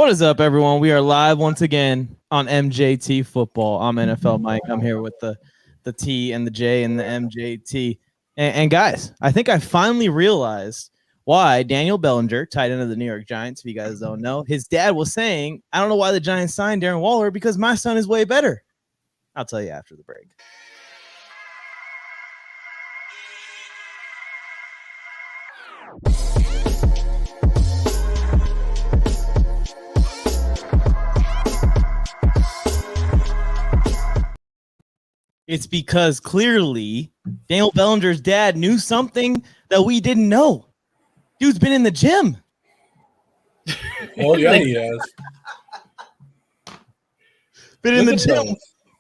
What is up, everyone? We are live once again on MJT Football. I'm NFL Mike. I'm here with the T and the J and the MJT. And guys, I think I finally realized why Daniel Bellinger, tight end of the New York Giants, if you guys don't know, his dad was saying, I don't know why the Giants signed Darren Waller because my son is way better. I'll tell you after the break. It's because clearly Daniel Bellinger's dad knew something that we didn't know. Dude's been in the gym. Oh, yeah, he has. Been in the gym,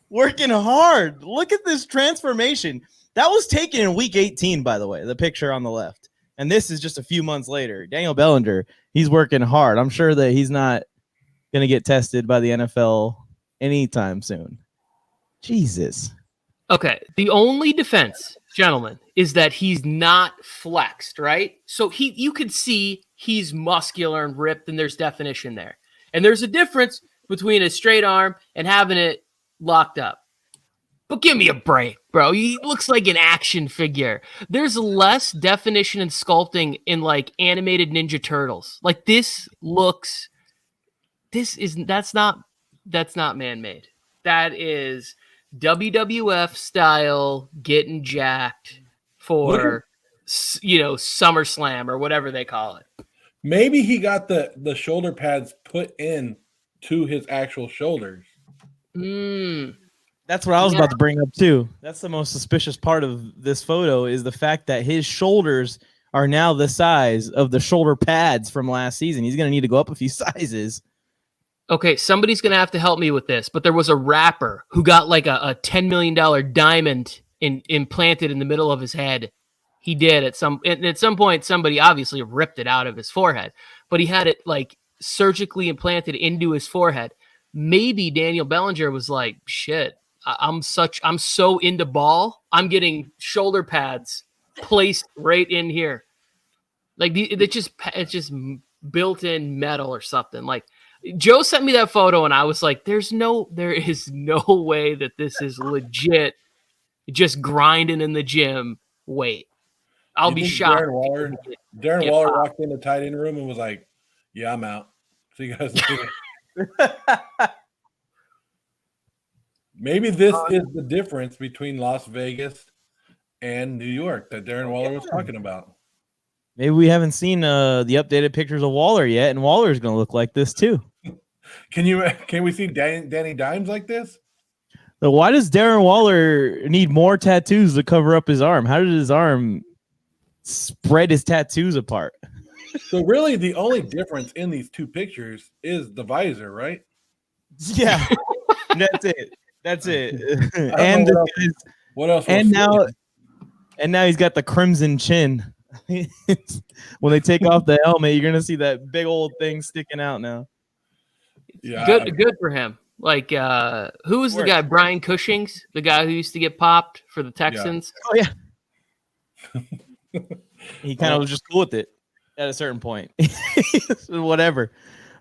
working hard. Look at this transformation. That was taken in week 18, by the way, the picture on the left. And this is just a few months later. Daniel Bellinger, he's working hard. I'm sure that he's not going to get tested by the NFL anytime soon. Jesus. Okay, the only defense, gentlemen, is that he's not flexed, right? So you could see he's muscular and ripped, and there's definition there. And there's a difference between a straight arm and having it locked up. But give me a break, bro. He looks like an action figure. There's less definition and sculpting in like animated Ninja Turtles. Like that's not man-made. That is WWF style getting jacked for SummerSlam or whatever they call it. Maybe he got the shoulder pads put in to his actual shoulders. That's what I was about to bring up too. That's the most suspicious part of this photo is the fact that his shoulders are now the size of the shoulder pads from last season. He's going to need to go up a few sizes. Okay, somebody's going to have to help me with this, but there was a rapper who got like a $10 million diamond implanted in the middle of his head. He did at some point, somebody obviously ripped it out of his forehead, but he had it like surgically implanted into his forehead. Maybe Daniel Bellinger was like, shit, I'm so into ball. I'm getting shoulder pads placed right in here. Like it's just built in metal or something. Like, Joe sent me that photo and I was like, there is no way that this is legit just grinding in the gym. Wait, I'll be shocked. Darren Waller walked in the tight end room and was like, yeah, I'm out. See you guys later. Maybe this is the difference between Las Vegas and New York that Darren Waller was talking about. Maybe we haven't seen the updated pictures of Waller yet, and Waller's going to look like this too. Can we see Danny Dimes like this? So why does Darren Waller need more tattoos to cover up his arm? How did his arm spread his tattoos apart? So really, the only difference in these two pictures is the visor, right? Yeah, that's it. And what else? And now he's got the crimson chin. When they take off the helmet, you're gonna see that big old thing sticking out now. Yeah, good for him. Like, who was the guy? Brian Cushing's, the guy who used to get popped for the Texans. Yeah. Oh yeah. He kind of was just cool with it at a certain point. Whatever.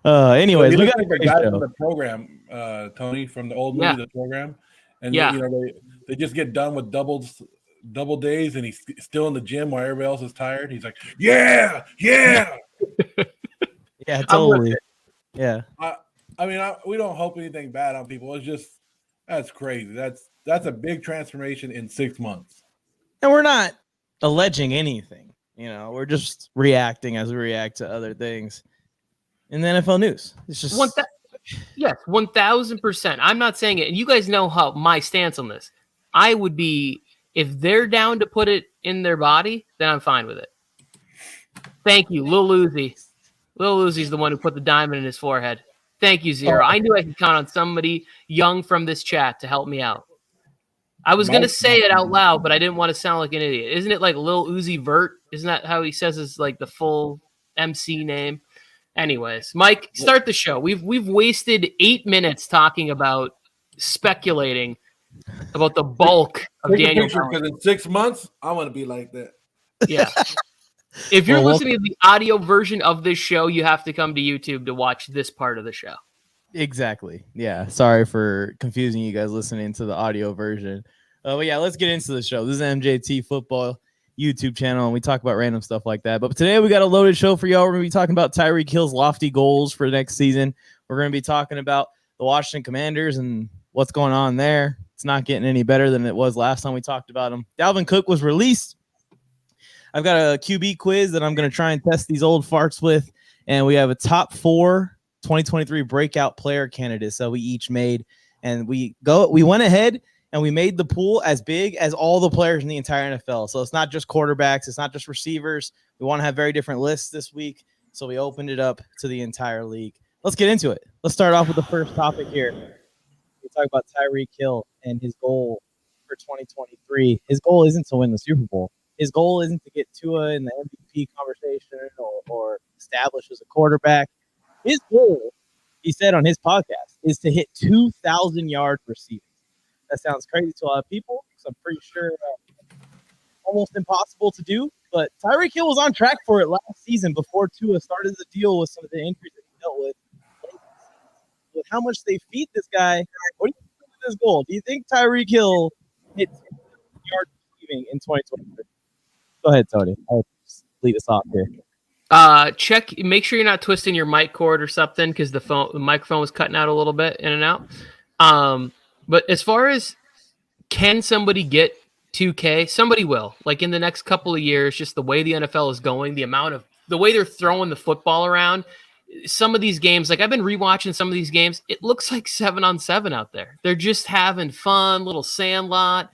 Anyways, we got the guy from the program, Tony from the old movie, The Program, and they just get done with double days, and he's still in the gym while everybody else is tired. He's like, yeah. Yeah, totally. Yeah. I mean, we don't hope anything bad on people. It's just that's crazy. That's a big transformation in 6 months. And we're not alleging anything. We're just reacting as we react to other things in the NFL news. It's just 1,000%. I'm not saying it, and you guys know how my stance on this. I would be. If they're down to put it in their body, then I'm fine with it. Thank you, Lil Uzi. Lil Uzi's the one who put the diamond in his forehead. Thank you, Zero. I knew I could count on somebody young from this chat to help me out. I was going to say it out loud, but I didn't want to sound like an idiot. Isn't it like Lil Uzi Vert? Isn't that how he says his like the full MC name? Anyways, Mike, start the show. We've wasted 8 minutes talking about speculating about the bulk of Daniel. Because in 6 months, I want to be like that. Yeah. If you're listening to the audio version of this show, you have to come to YouTube to watch this part of the show. Exactly. Yeah. Sorry for confusing you guys listening to the audio version. But yeah, let's get into the show. This is MJT Football YouTube channel, and we talk about random stuff like that. But today we got a loaded show for y'all. We're going to be talking about Tyreek Hill's lofty goals for next season. We're going to be talking about the Washington Commanders and what's going on there. It's not getting any better than it was last time we talked about him. Dalvin Cook was released. I've got a QB quiz that I'm going to try and test these old farts with. And we have a top 4 2023 breakout player candidates that we each made. And we went ahead and we made the pool as big as all the players in the entire NFL. So it's not just quarterbacks. It's not just receivers. We want to have very different lists this week. So we opened it up to the entire league. Let's get into it. Let's start off with the first topic here. We talk about Tyreek Hill and his goal for 2023. His goal isn't to win the Super Bowl. His goal isn't to get Tua in the MVP conversation or establish as a quarterback. His goal, he said on his podcast, is to hit 2,000-yard receiving. That sounds crazy to a lot of people, so I'm pretty sure almost impossible to do. But Tyreek Hill was on track for it last season before Tua started to deal with some of the injuries that he dealt with. With how much they feed this guy, what do you think of this goal? Do you think Tyreek Hill hit 2,000-yard receiving in 2023? Go ahead, Tony. I'll just lead us off here. Make sure you're not twisting your mic cord or something because the microphone was cutting out a little bit in and out. But as far as can somebody get 2K, somebody will. Like in the next couple of years, just the way the NFL is going, the way they're throwing the football around. Some of these games, like I've been rewatching some of these games, it looks like 7-on-7 out there. They're just having fun, little sandlot.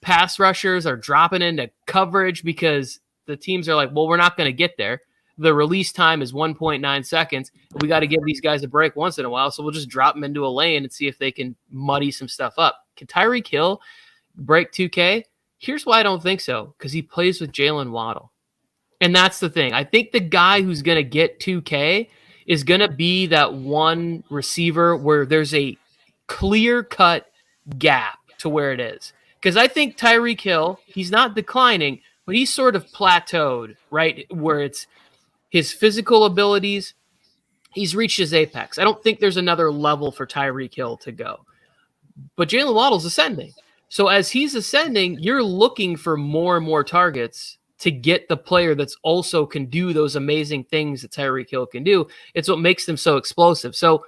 Pass rushers are dropping into coverage because the teams are like, well, we're not going to get there. The release time is 1.9 seconds. We got to give these guys a break once in a while, so we'll just drop them into a lane and see if they can muddy some stuff up. Can Tyreek Hill break 2K? Here's why I don't think so, because he plays with Jalen Waddle. And that's the thing. I think the guy who's going to get 2K is going to be that one receiver where there's a clear-cut gap to where it is. Because I think Tyreek Hill, he's not declining, but he's sort of plateaued, right? Where it's his physical abilities, he's reached his apex. I don't think there's another level for Tyreek Hill to go. But Jalen Waddle's ascending. So as he's ascending, you're looking for more and more targets to get the player that's also can do those amazing things that Tyreek Hill can do. It's what makes them so explosive. So,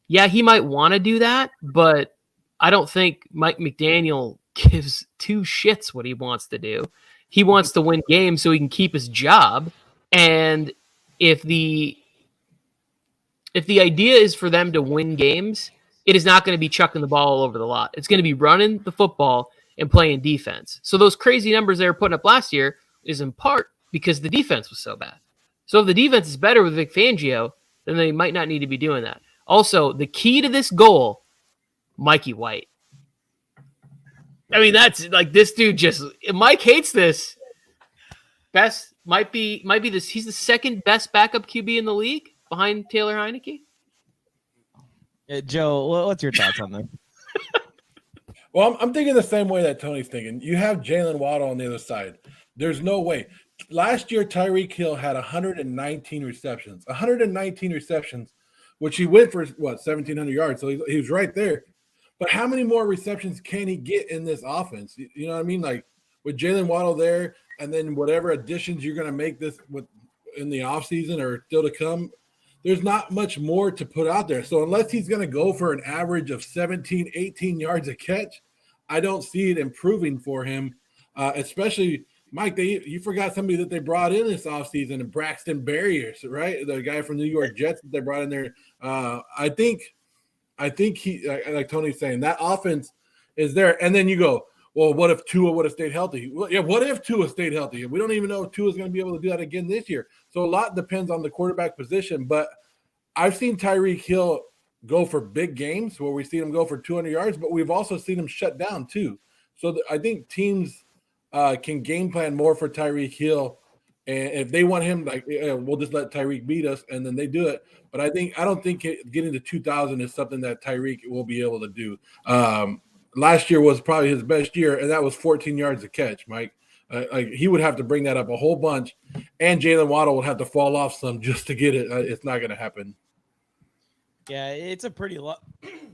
yeah, he might want to do that, but I don't think Mike McDaniel gives 2 shits what he wants to do. He wants to win games so he can keep his job. And if the idea is for them to win games, it is not going to be chucking the ball all over the lot. It's going to be running the football and playing defense. So those crazy numbers they were putting up last year is in part because the defense was so bad. So if the defense is better with Vic Fangio, then they might not need to be doing that. Also, the key to this goal, Mikey White. I mean, that's like this dude just Mike hates this. Best might be this. He's the second best backup QB in the league behind Taylor Heineke. Joe, what's your thoughts on this? Well, I'm thinking the same way that Tony's thinking. You have Jalen Waddle on the other side. There's no way. Last year, Tyreek Hill had 119 receptions. 119 receptions, which he went for, 1,700 yards. So he was right there. But how many more receptions can he get in this offense? You know what I mean? Like with Jalen Waddle there, and then whatever additions you're going to make this with in the offseason or still to come, there's not much more to put out there. So unless he's going to go for an average of 17, 18 yards a catch, I don't see it improving for him, especially – Mike, you forgot somebody that they brought in this offseason, and Braxton Berrios, right? The guy from New York Jets that they brought in there. I think he, like Tony's saying, that offense is there. And then you go, well, what if Tua would have stayed healthy? Well, yeah, what if Tua stayed healthy? We don't even know if Tua is going to be able to do that again this year. So a lot depends on the quarterback position. But I've seen Tyreek Hill go for big games where we've seen him go for 200 yards, but we've also seen him shut down too. So I think teams can game plan more for Tyreek Hill, and if they want him, like we'll just let Tyreek beat us, and then they do it. But I don't think getting to 2,000 is something that Tyreek will be able to do. Last year was probably his best year, and that was 14 yards a catch, Mike. Like he would have to bring that up a whole bunch, and Jalen Waddle would have to fall off some just to get it. It's not going to happen. Yeah, it's a pretty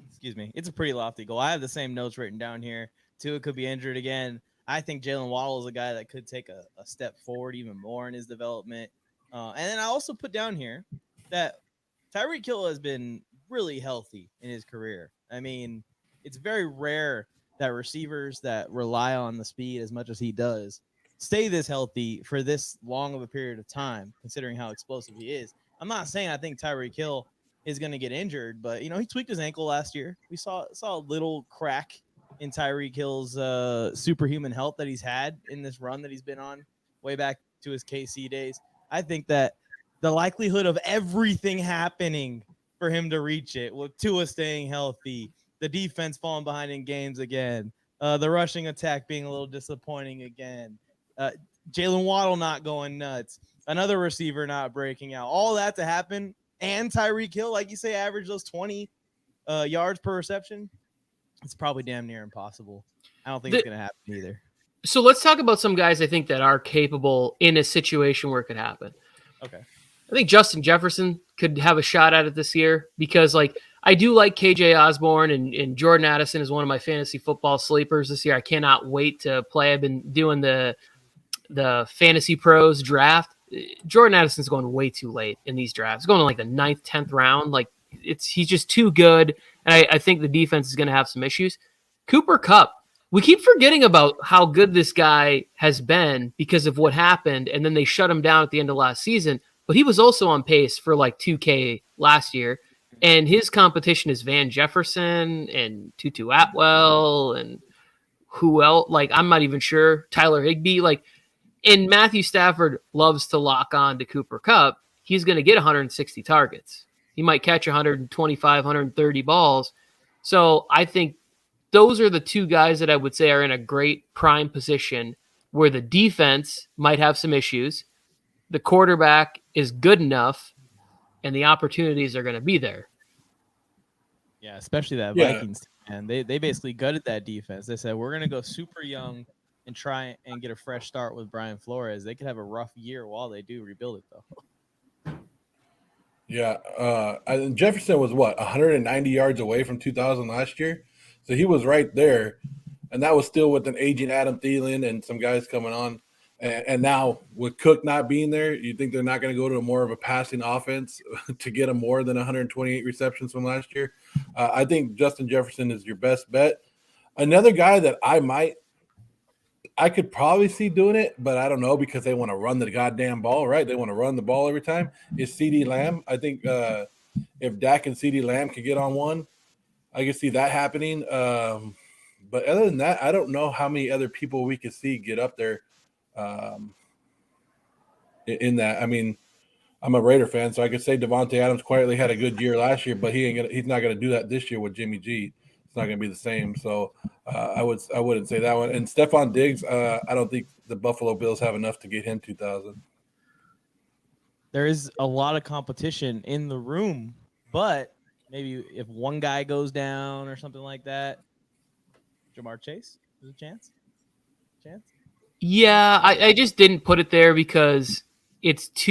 excuse me. It's a pretty lofty goal. I have the same notes written down here. Tua could be injured again. I think Jalen Waddle is a guy that could take a step forward even more in his development. And then I also put down here that Tyreek Hill has been really healthy in his career. I mean, it's very rare that receivers that rely on the speed as much as he does stay this healthy for this long of a period of time, considering how explosive he is. I'm not saying I think Tyreek Hill is going to get injured, but, you know, he tweaked his ankle last year. We saw a little crack in Tyreek Hill's superhuman health that he's had in this run that he's been on way back to his KC days. I think that the likelihood of everything happening for him to reach it, with Tua staying healthy, the defense falling behind in games again, the rushing attack being a little disappointing again, Jalen Waddle not going nuts, another receiver not breaking out, all that to happen, and Tyreek Hill, like you say, average those 20 yards per reception, it's probably damn near impossible. I don't think it's going to happen either. So let's talk about some guys I think that are capable in a situation where it could happen. Okay. I think Justin Jefferson could have a shot at it this year because, like, I do like KJ Osborne and Jordan Addison is one of my fantasy football sleepers this year. I cannot wait to play. I've been doing the Fantasy Pros draft. Jordan Addison's going way too late in these drafts. He's going to like the 9th, 10th round. Like, he's just too good, and I think the defense is going to have some issues. Cooper Kupp. We keep forgetting about how good this guy has been because of what happened, and then they shut him down at the end of last season. But he was also on pace for like 2K last year, and his competition is Van Jefferson and Tutu Atwell and who else? Like, I'm not even sure. Tyler Higbee. Like, and Matthew Stafford loves to lock on to Cooper Kupp. He's going to get 160 targets. He might catch 125, 130 balls. So I think those are the two guys that I would say are in a great prime position where the defense might have some issues. The quarterback is good enough and the opportunities are going to be there. Yeah, especially that Vikings team, man. They basically gutted that defense. They said, we're going to go super young and try and get a fresh start with Brian Flores. They could have a rough year while they do rebuild it, though. Yeah. Jefferson was, 190 yards away from 2,000 last year? So he was right there, and that was still with an aging Adam Thielen and some guys coming on. And now with Cook not being there, you think they're not going to go to more of a passing offense to get him more than 128 receptions from last year? I think Justin Jefferson is your best bet. Another guy that I could probably see doing it, but I don't know because they want to run the goddamn ball, right? They want to run the ball every time, is CeeDee Lamb. I think if Dak and CeeDee Lamb could get on one, I can see that happening. But other than that, I don't know how many other people we could see get up there in that. I mean, I'm a Raider fan, so I could say Devontae Adams quietly had a good year last year, but he's not gonna do that this year with Jimmy G. It's not gonna be the same. So I wouldn't say that one. And Stephon Diggs, I don't think the Buffalo Bills have enough to get him 2,000. There is a lot of competition in the room, but maybe if one guy goes down or something like that, Jamar Chase, there's a chance. Yeah, I just didn't put it there because it's a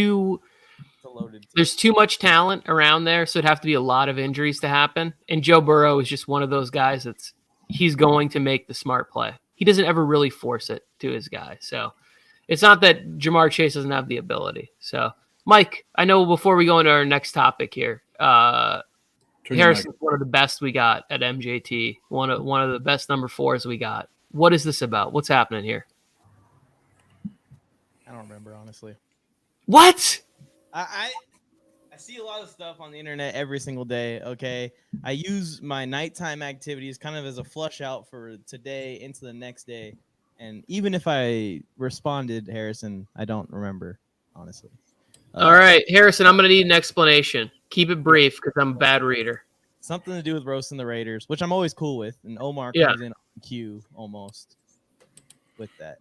loaded team. There's too much talent around there, so it'd have to be a lot of injuries to happen. And Joe Burrow is just one of those guys he's going to make the smart play. He doesn't ever really force it to his guy. So it's not that Jamar Chase doesn't have the ability. So, Mike, I know before we go into our next topic here, Harrison's one of the best we got at MJT. One of the best number 4s we got. What is this about? What's happening here? I don't remember, honestly. What? I see a lot of stuff on the internet every single day, okay? I use my nighttime activities kind of as a flush out for today into the next day. And even if I responded, Harrison, I don't remember, honestly. All right, Harrison, I'm going to need an explanation. Keep it brief because I'm a bad reader. Something to do with roasting the Raiders, which I'm always cool with. And Omar comes in on cue almost with that.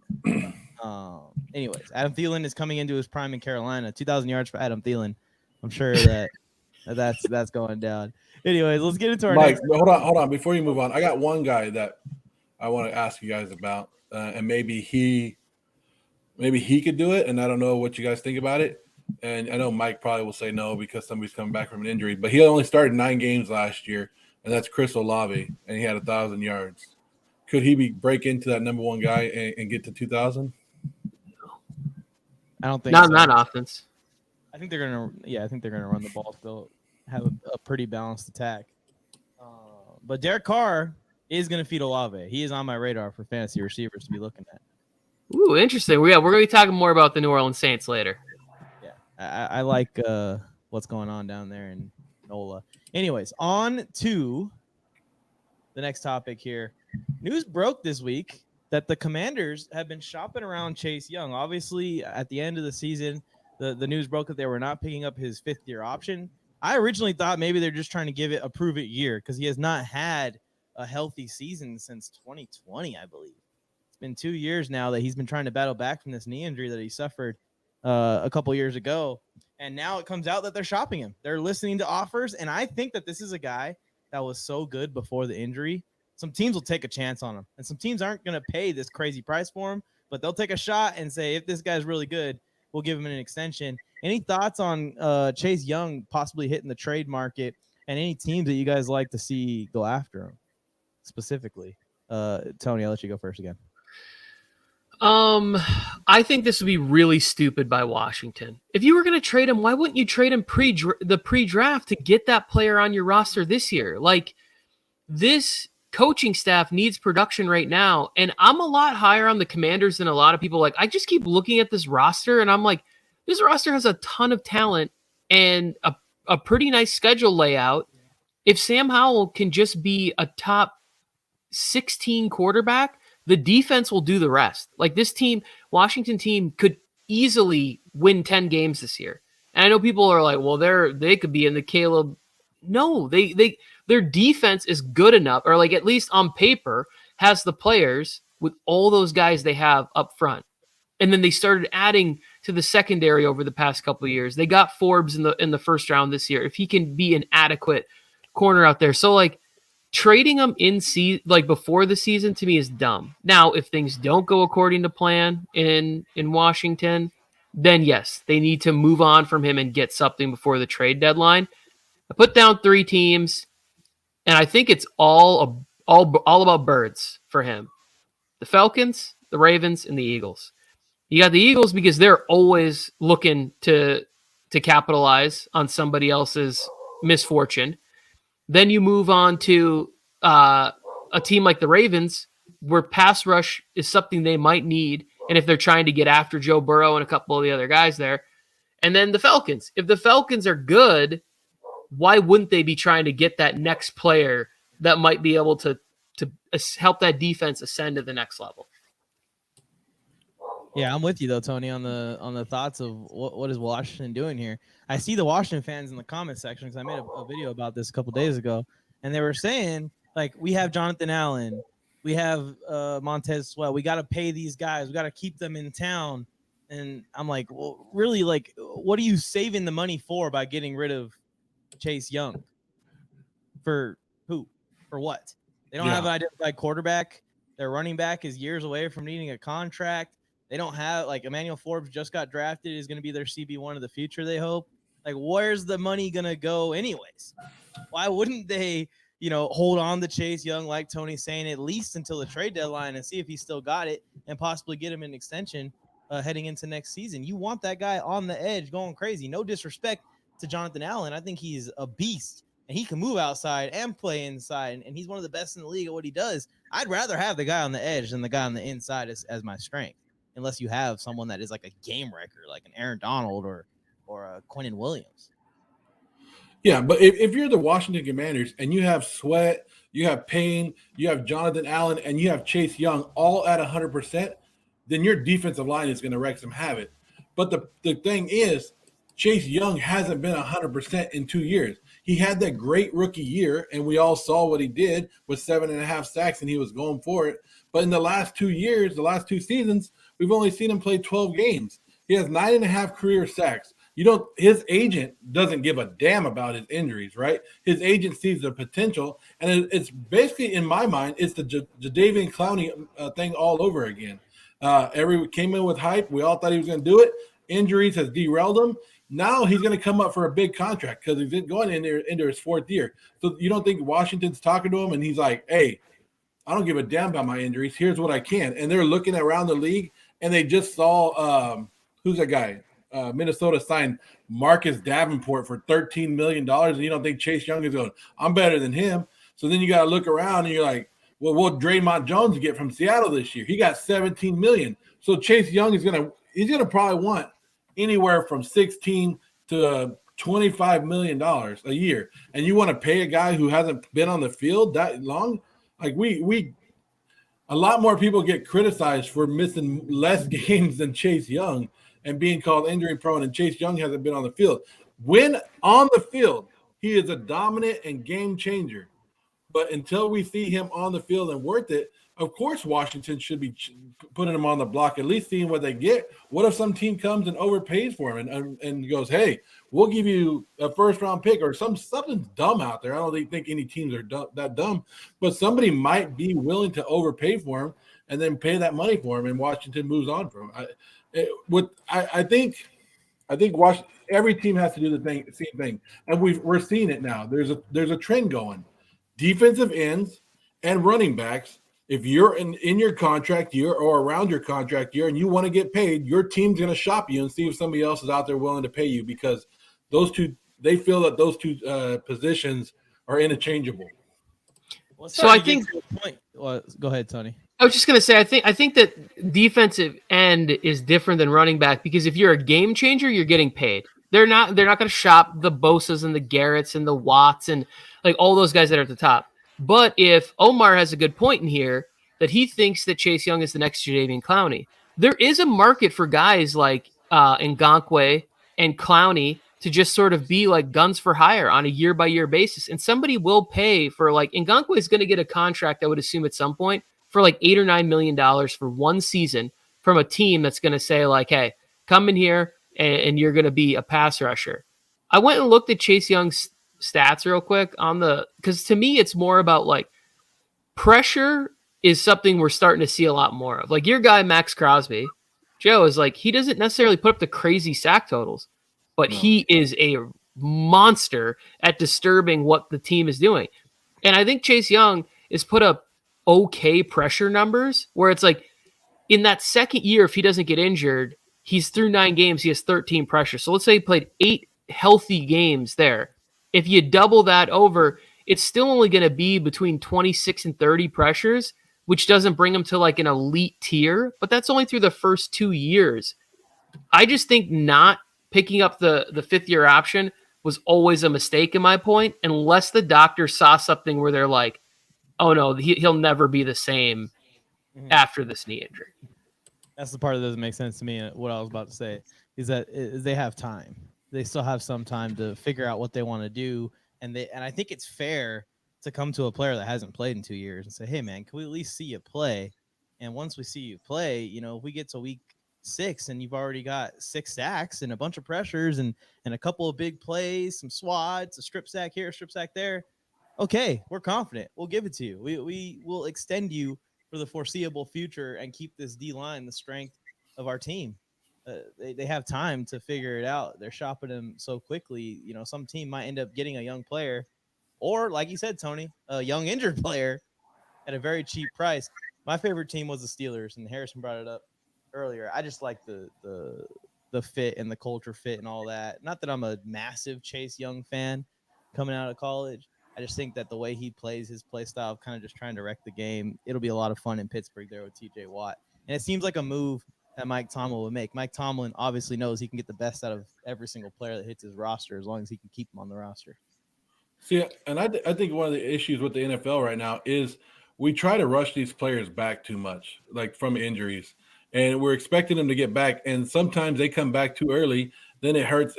Anyways, Adam Thielen is coming into his prime in Carolina. 2,000 yards for Adam Thielen. I'm sure that's going down. Anyways, let's get into our Mike, hold on. Before you move on, I got one guy that I want to ask you guys about, and maybe he maybe he could do it, and I don't know what you guys think about it. And I know Mike probably will say no because somebody's coming back from an injury, but he only started 9 games last year, and that's Chris Olave, and he had 1,000 yards. Could he break into that number one guy and get to 2,000? I don't think Not so. in that offense. I think they're gonna run the ball. Still have a pretty balanced attack. But Derek Carr is gonna feed Olave. He is on my radar for fantasy receivers to be looking at. Ooh, interesting. We're gonna be talking more about the New Orleans Saints later. Yeah, I like what's going on down there in NOLA. Anyways, on to the next topic here. News broke this week that the Commanders have been shopping around Chase Young. Obviously, at the end of the season, the news broke that they were not picking up his 5th-year option. I originally thought maybe they're just trying to give it a prove-it year because he has not had a healthy season since 2020, I believe. It's been 2 years now that he's been trying to battle back from this knee injury that he suffered a couple years ago. And now it comes out that they're shopping him. They're listening to offers, and I think that this is a guy that was so good before the injury. Some teams will take a chance on him, and some teams aren't going to pay this crazy price for him, but they'll take a shot and say, if this guy's really good, we'll give him an extension. Any thoughts on Chase Young possibly hitting the trade market and any teams that you guys like to see go after him specifically? Tony, I'll let you go first again. I think this would be really stupid by Washington. If you were going to trade him, why wouldn't you trade him pre-draft to get that player on your roster this year? Like, this coaching staff needs production right now, and I'm a lot higher on the Commanders than a lot of people. Like, I just keep looking at this roster, and I'm like, this roster has a ton of talent and a pretty nice schedule layout. If Sam Howell can just be a top 16 quarterback, the defense will do the rest. Like, this team, Washington team, could easily win 10 games this year. And I know people are like, well, they could be in the Caleb. No, their defense is good enough, or like at least on paper, has the players with all those guys they have up front. And then they started adding to the secondary over the past couple of years. They got Forbes in the first round this year. If he can be an adequate corner out there. So like, trading them before the season to me is dumb. Now, if things don't go according to plan in Washington, then yes, they need to move on from him and get something before the trade deadline. I put down 3 teams, and I think it's all about birds for him. The Falcons, the Ravens, and the Eagles. You got the Eagles because they're always looking to capitalize on somebody else's misfortune. Then you move on to a team like the Ravens, where pass rush is something they might need, and if they're trying to get after Joe Burrow and a couple of the other guys there. And then the Falcons. If the Falcons are good, why wouldn't they be trying to get that next player that might be able to help that defense ascend to the next level? Yeah, I'm with you though, Tony, on the thoughts of what is Washington doing here. I see the Washington fans in the comment section because I made a video about this a couple days ago, and they were saying, like, we have Jonathan Allen, we have Montez Sweat, we got to pay these guys, we got to keep them in town. And I'm like, well, really, like, what are you saving the money for by getting rid of Chase Young? For who? For what? They don't have an identified quarterback. Their running back is years away from needing a contract. They don't have, like, Emmanuel Forbes just got drafted, is going to be their CB1 of the future, they hope. Like, where's the money going to go anyways? Why wouldn't they, hold on to Chase Young, like Tony's saying, at least until the trade deadline and see if he still got it and possibly get him an extension heading into next season? You want that guy on the edge going crazy. No disrespect to Jonathan Allen. I think he's a beast, and he can move outside and play inside, and he's one of the best in the league at what he does. I'd rather have the guy on the edge than the guy on the inside as my strength, unless you have someone that is like a game wrecker, like an Aaron Donald or a Quinnen Williams. Yeah, but if you're the Washington Commanders and you have Sweat, you have Payne, you have Jonathan Allen, and you have Chase Young all at 100%, then your defensive line is going to wreak some havoc. But the thing is, Chase Young hasn't been 100% in 2 years. He had that great rookie year, and we all saw what he did with 7.5 sacks, and he was going for it. But in the last 2 years, the last 2 seasons, we've only seen him play 12 games. He has 9.5 career sacks. His agent doesn't give a damn about his injuries, right? His agent sees the potential, and it's basically, in my mind, it's the Jadeveon Clowney thing all over again. Came in with hype. We all thought he was going to do it. Injuries has derailed him. Now he's going to come up for a big contract because he's going into his 4th year. So you don't think Washington's talking to him and he's like, hey, I don't give a damn about my injuries. Here's what I can. And they're looking around the league, and they just saw who's that guy? Minnesota signed Marcus Davenport for $13 million. And you don't think Chase Young is going, I'm better than him. So then you got to look around and you're like, well, what Draymond Jones get from Seattle this year? He got $17 million. So Chase Young is he's gonna probably want anywhere from $16 to $25 million a year. And you want to pay a guy who hasn't been on the field that long? Like a lot more people get criticized for missing less games than Chase Young and being called injury prone, and Chase Young hasn't been on the field. When on the field, he is a dominant and game changer. But until we see him on the field and worth it, of course Washington should be putting him on the block, at least seeing what they get. What if some team comes and overpays for him and goes, hey, we'll give you a first-round pick, or something dumb out there. I don't think any teams are that dumb, but somebody might be willing to overpay for him and then pay that money for him, and Washington moves on from him. I think every team has to do the same thing, and we're seeing it now. There's a trend going. Defensive ends and running backs, if you're in your contract year or around your contract year and you want to get paid, your team's going to shop you and see if somebody else is out there willing to pay you, because they feel that those two positions are interchangeable. So I think go ahead, Tony. I was just going to say, I think that defensive end is different than running back, because if you're a game changer, you're getting paid. They're not going to shop the Bosas and the Garretts and the Watts and like all those guys that are at the top. But if Omar has a good point in here that he thinks that Chase Young is the next Jadeveon Clowney, there is a market for guys like Ngakoue and Clowney to just sort of be like guns for hire on a year-by-year basis. And somebody will pay for, like, Ngakoue is going to get a contract, I would assume at some point, for like $8 or $9 million for one season from a team that's going to say like, hey, come in here and you're going to be a pass rusher. I went and looked at Chase Young's stats real quick because to me, it's more about like pressure is something we're starting to see a lot more of. Like your guy, Max Crosby, Joe, is like, he doesn't necessarily put up the crazy sack totals, but he is a monster at disturbing what the team is doing. And I think Chase Young is put up okay pressure numbers where it's like in that second year, if he doesn't get injured, he's through 9 games, he has 13 pressures. So let's say he played 8 healthy games there. If you double that over, it's still only going to be between 26 and 30 pressures, which doesn't bring him to like an elite tier, but that's only through the first 2 years. I just think not picking up the 5th-year option was always a mistake in my point, unless the doctor saw something where they're like, oh no, he'll never be the same after this knee injury. That's the part that doesn't make sense to me. What I was about to say is that they have time. They still have some time to figure out what they want to do. And I think it's fair to come to a player that hasn't played in 2 years and say, hey man, can we at least see you play? And once we see you play, if we get to week 6 and you've already got 6 sacks and a bunch of pressures and a couple of big plays, some swads, a strip sack here, a strip sack there. Okay, we're confident. We'll give it to you. We will extend you for the foreseeable future and keep this D-line the strength of our team. They have time to figure it out. They're shopping him so quickly. Some team might end up getting a young player, or like you said, Tony, a young injured player at a very cheap price. My favorite team was the Steelers, and Harrison brought it up earlier. I just like the fit and the culture fit and all that. Not that I'm a massive Chase Young fan coming out of college. I just think that the way he plays his play style of kind of just trying to wreck the game, it'll be a lot of fun in Pittsburgh there with TJ Watt. And it seems like a move that Mike Tomlin would make. Mike Tomlin obviously knows he can get the best out of every single player that hits his roster as long as he can keep them on the roster. See, and I think one of the issues with the NFL right now is we try to rush these players back too much, like from injuries. And we're expecting them to get back, and sometimes they come back too early. Then it hurts.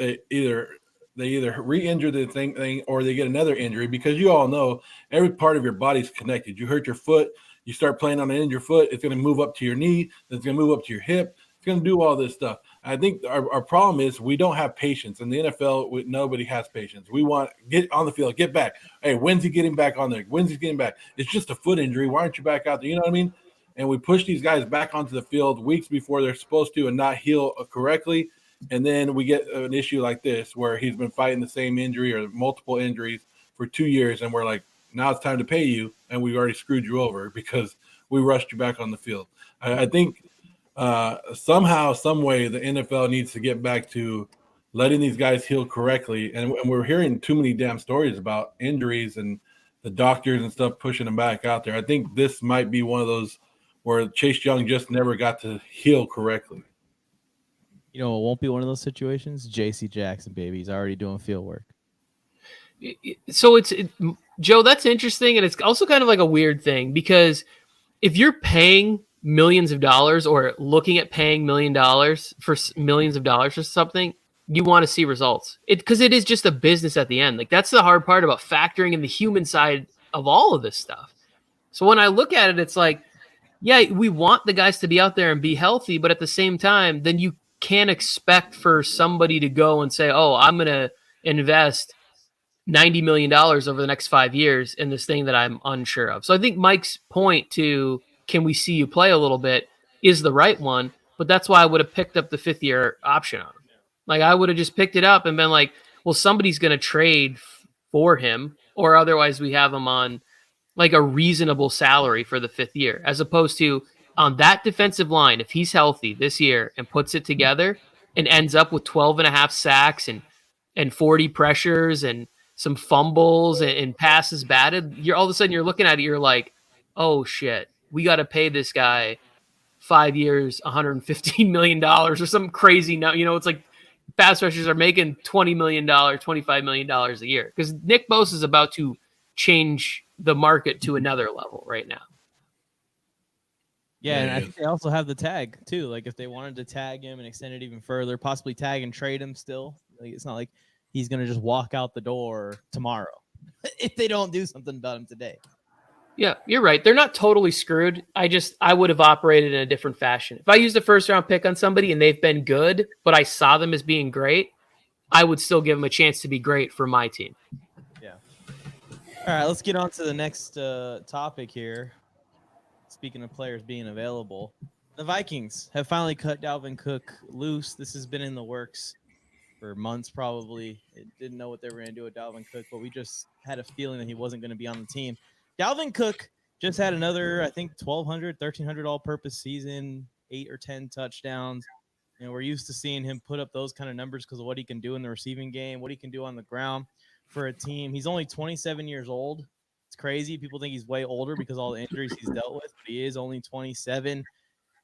They either re-injure the thing or they get another injury, because you all know every part of your body's connected. You hurt your foot, you start playing on an injured foot, it's going to move up to your knee, then it's going to move up to your hip. It's going to do all this stuff. I think our problem is we don't have patience. In the NFL, nobody has patience. We want get on the field, get back. Hey, when's he getting back on there? When's he getting back? It's just a foot injury. Why aren't you back out there? You know what I mean? and we push these guys back onto the field weeks before they're supposed to and not heal correctly. And then we get an issue like this where he's been fighting the same injury or multiple injuries for 2 years, and we're like, now it's time to pay you, and we already screwed you over because we rushed you back on the field. I think somehow, some way, the NFL needs to get back to letting these guys heal correctly. And we're hearing too many damn stories about injuries and the doctors and stuff pushing them back out there. I think this might be one of those where Chase Young just never got to heal correctly. You know, it won't be one of those situations. J.C. Jackson, baby, he's already doing field work. So Joe, that's interesting, and it's also kind of like a weird thing because if you're paying millions of dollars or looking at paying millions of dollars for something, you want to see results. Because it is just a business at the end. Like that's the hard part about factoring in the human side of all of this stuff. So when I look at it, it's like, yeah, we want the guys to be out there and be healthy, but at the same time, then you can't expect for somebody to go and say, oh, I'm going to invest $90 million over the next 5 years in this thing that I'm unsure of. So I think Mike's point to, can we see you play a little bit, is the right one, but that's why I would have picked up the 5th-year option on him. Like I would have just picked it up and been like, well, somebody's going to trade for him, or otherwise we have him on like a reasonable salary for the 5th year, as opposed to on that defensive line, if he's healthy this year and puts it together and ends up with 12.5 sacks and 40 pressures and some fumbles and passes batted, you're all of a sudden you're looking at it, you're like, oh shit, we got to pay this guy 5 years, $115 million or something crazy. Now, you know, it's like pass rushers are making $20 million, $25 million a year because Nick Bosa is about to change the market to another level right now. Yeah, and I think they also have the tag too. Like if they wanted to tag him and extend it even further, possibly tag and trade him still. Like it's not like he's gonna just walk out the door tomorrow if they don't do something about him today. Yeah, you're right. They're not totally screwed. I would have operated in a different fashion. If I used a 1st-round pick on somebody and they've been good, but I saw them as being great, I would still give them a chance to be great for my team. Yeah. All right, let's get on to the next topic here. Speaking of players being available, the Vikings have finally cut Dalvin Cook loose. This has been in the works for months probably. It didn't know what they were going to do with Dalvin Cook, but we just had a feeling that he wasn't going to be on the team. Dalvin Cook just had another, I think, 1,200, 1,300 all-purpose season, 8 or 10 touchdowns. You know, we're used to seeing him put up those kind of numbers because of what he can do in the receiving game, what he can do on the ground for a team. He's only 27 years old. It's crazy. People think he's way older because of all the injuries he's dealt with, but he is only 27.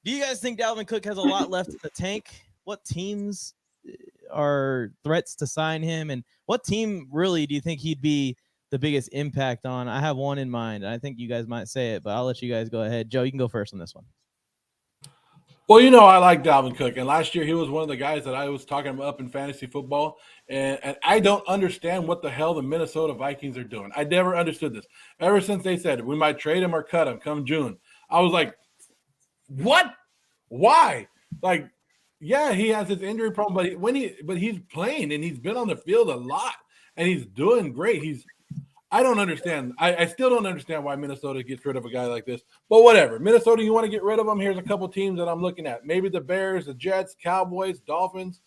Do you guys think Dalvin Cook has a lot left in the tank? What teams are threats to sign him? And what team really do you think he'd be the biggest impact on? I have one in mind. I think you guys might say it, but I'll let you guys go ahead. Joe, you can go first on this one. Well, you know, I like Dalvin Cook, and last year he was one of the guys that I was talking about up in fantasy football, and I don't understand what the hell the Minnesota Vikings are doing. I never understood this. Ever since they said we might trade him or cut him come June, I was like, what? Why? Like, yeah, he has his injury problem, but he's playing, and he's been on the field a lot, and he's doing great. I don't understand. I still don't understand why Minnesota gets rid of a guy like this. But whatever. Minnesota, you want to get rid of him? Here's a couple teams that I'm looking at. Maybe the Bears, the Jets, Cowboys, Dolphins.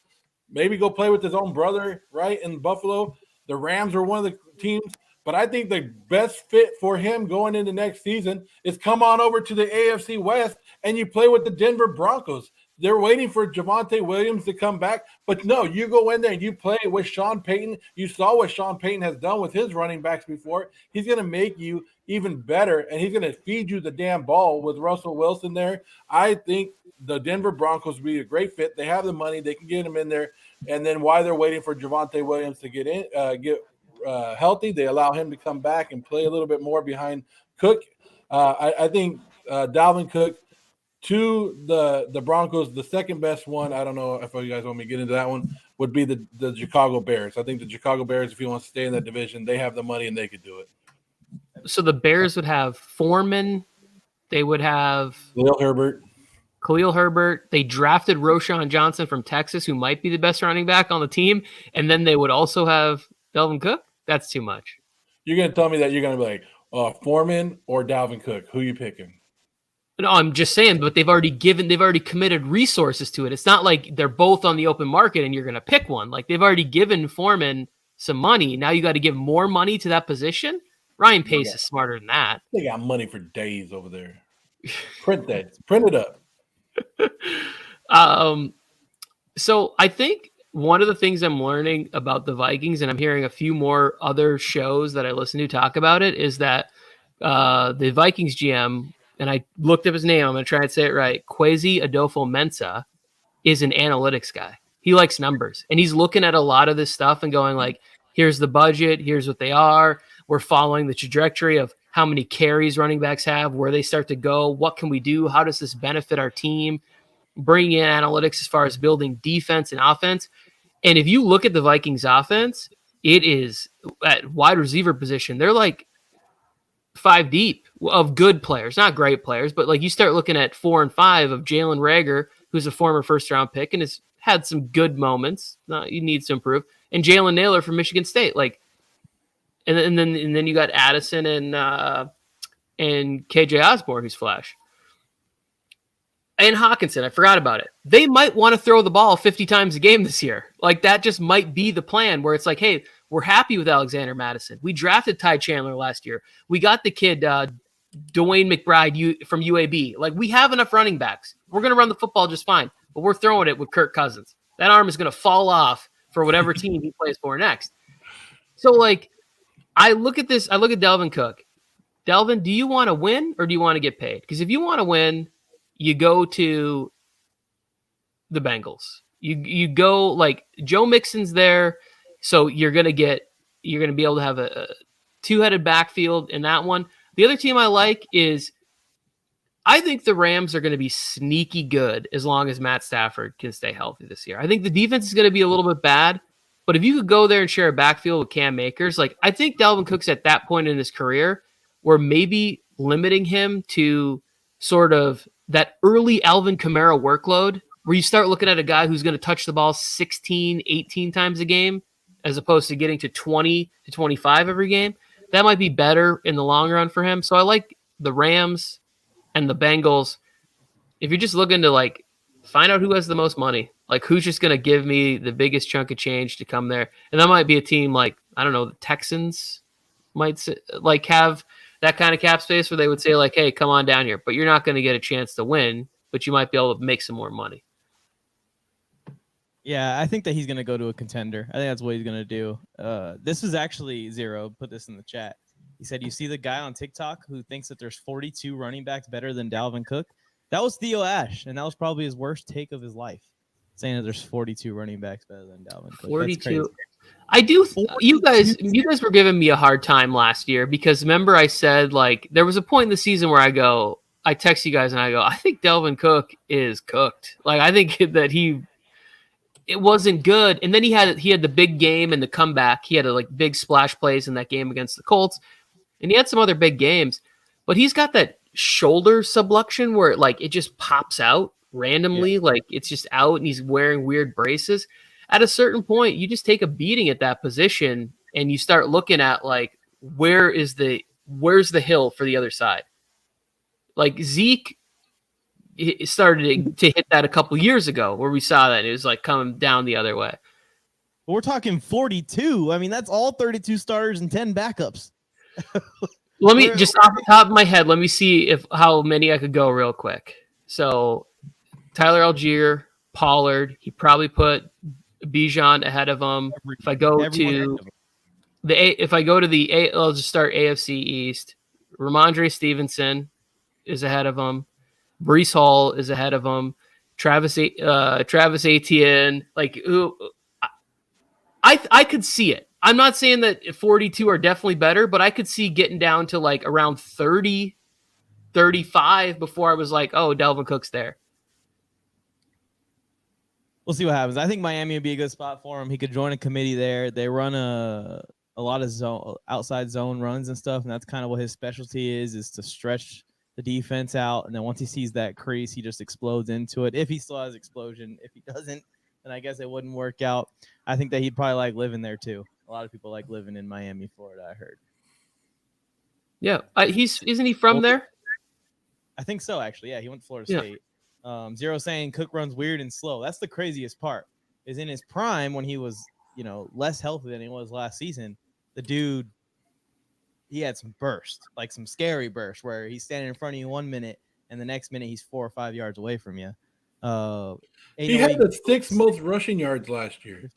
Maybe go play with his own brother, right, in Buffalo. The Rams are one of the teams. But I think the best fit for him going into next season is come on over to the AFC West and you play with the Denver Broncos. They're waiting for Javonte Williams to come back. But no, you go in there and you play with Sean Payton. You saw what Sean Payton has done with his running backs before. He's going to make you even better, and he's going to feed you the damn ball with Russell Wilson there. I think the Denver Broncos would be a great fit. They have the money. They can get him in there. And then while they're waiting for Javonte Williams to get healthy, they allow him to come back and play a little bit more behind Cook. I think Dalvin Cook to the Broncos, the second best one, I don't know if you guys want me to get into that one, would be the Chicago Bears. I think the Chicago Bears, if you want to stay in that division, they have the money and they could do it. So the Bears would have Foreman. They would have Khalil Herbert. They drafted Roschon Johnson from Texas, who might be the best running back on the team. And then they would also have Dalvin Cook. That's too much. You're going to tell me that you're going to be like Foreman or Dalvin Cook. Who you picking? No, I'm just saying, but they've already committed resources to it. It's not like they're both on the open market and you're going to pick one. Like they've already given Foreman some money. Now you got to give more money to that position. Ryan Pace is smarter than that. They got money for days over there. Print it up. So I think one of the things I'm learning about the Vikings, and I'm hearing a few more other shows that I listen to talk about it, is that the Vikings GM, and I looked up his name, I'm going to try and say it right, Kwesi Adolfo-Mensah, is an analytics guy. He likes numbers, and he's looking at a lot of this stuff and going like, here's the budget, here's what they are. We're following the trajectory of how many carries running backs have, where they start to go, what can we do, how does this benefit our team, bringing in analytics as far as building defense and offense. And if you look at the Vikings offense, it is at wide receiver position, they're like 5 deep of good players, not great players, but like you start looking at 4 and 5 of Jalen Reagor, who's a former first-round pick and has had some good moments. He needs to improve. And Jalen Naylor from Michigan State, like, and then you got Addison and KJ Osborne, who's flash. And Hawkinson, I forgot about it. They might want to throw the ball 50 times a game this year. Like that just might be the plan where it's like, hey, we're happy with Alexander Mattison. We drafted Ty Chandler last year. We got the kid, Dwayne McBride from UAB. Like we have enough running backs. We're going to run the football just fine, but we're throwing it with Kirk Cousins. That arm is going to fall off for whatever team he plays for next. So like, I look at this, I look at Dalvin Cook. Dalvin, do you want to win or do you want to get paid? Because if you want to win, you go to the Bengals. You go like Joe Mixon's there, so you're gonna be able to have a 2-headed backfield in that one. The other team I like is I think the Rams are going to be sneaky good as long as Matt Stafford can stay healthy this year. I think the defense is going to be a little bit bad, but if you could go there and share a backfield with Cam Akers, like I think Dalvin Cook's at that point in his career where maybe limiting him to sort of that early Alvin Kamara workload where you start looking at a guy who's going to touch the ball 16, 18 times a game as opposed to getting to 20 to 25 every game. That might be better in the long run for him. So I like the Rams and the Bengals. If you're just looking to like find out who has the most money, like who's just going to give me the biggest chunk of change to come there. And that might be a team like, I don't know, the Texans might like have that kind of cap space where they would say like, hey, come on down here, but you're not going to get a chance to win, but you might be able to make some more money. Yeah, I think that he's going to go to a contender. I think that's what he's going to do. This is actually Zero. Put this in the chat. He said, you see the guy on TikTok who thinks that there's 42 running backs better than Dalvin Cook? That was Theo Ash, and that was probably his worst take of his life, saying that there's 42 running backs better than Dalvin Cook. 42. I do. You guys were giving me a hard time last year because remember I said like there was a point in the season where I text you guys and I go, I think Dalvin Cook is cooked. Like I think that it wasn't good. And then he had the big game and the comeback. He had like big splash plays in that game against the Colts, and he had some other big games. But he's got that shoulder subluxation where it just pops out randomly, like it's just out, and he's wearing weird braces. At a certain point, you just take a beating at that position, and you start looking at like where's the hill for the other side. Like Zeke started to hit that a couple years ago, where we saw that it was like coming down the other way. We're talking 42. I mean, that's all 32 starters and 10 backups. Let me just off the top of my head, let me see how many I could go real quick. So Tyler Algier, Pollard, he probably put Bijan ahead of him. If I go to I'll just start AFC East. Ramondre Stevenson is ahead of him. Breece Hall is ahead of him. Travis Etienne, I could see it. I'm not saying that 42 are definitely better, but I could see getting down to like around 30, 35 before I was like, oh, Dalvin Cook's there. We'll see what happens. I think Miami would be a good spot for him. He could join a committee there. They run a lot of outside zone runs and stuff, and that's kind of what his specialty is to stretch the defense out. And then once he sees that crease, he just explodes into it. If he still has explosion, if he doesn't, then I guess it wouldn't work out. I think that he'd probably like living there too. A lot of people like living in Miami, Florida, I heard. Yeah. Isn't he from there? I think so, actually. Yeah, he went to Florida Yeah. State. Zero saying Cook runs weird and slow. That's the craziest part. Is in his prime when he was, less healthy than he was last season. The dude, he had some burst, like some scary burst, where he's standing in front of you 1 minute, and the next minute he's 4 or 5 yards away from you. He had the 6th most rushing yards last year.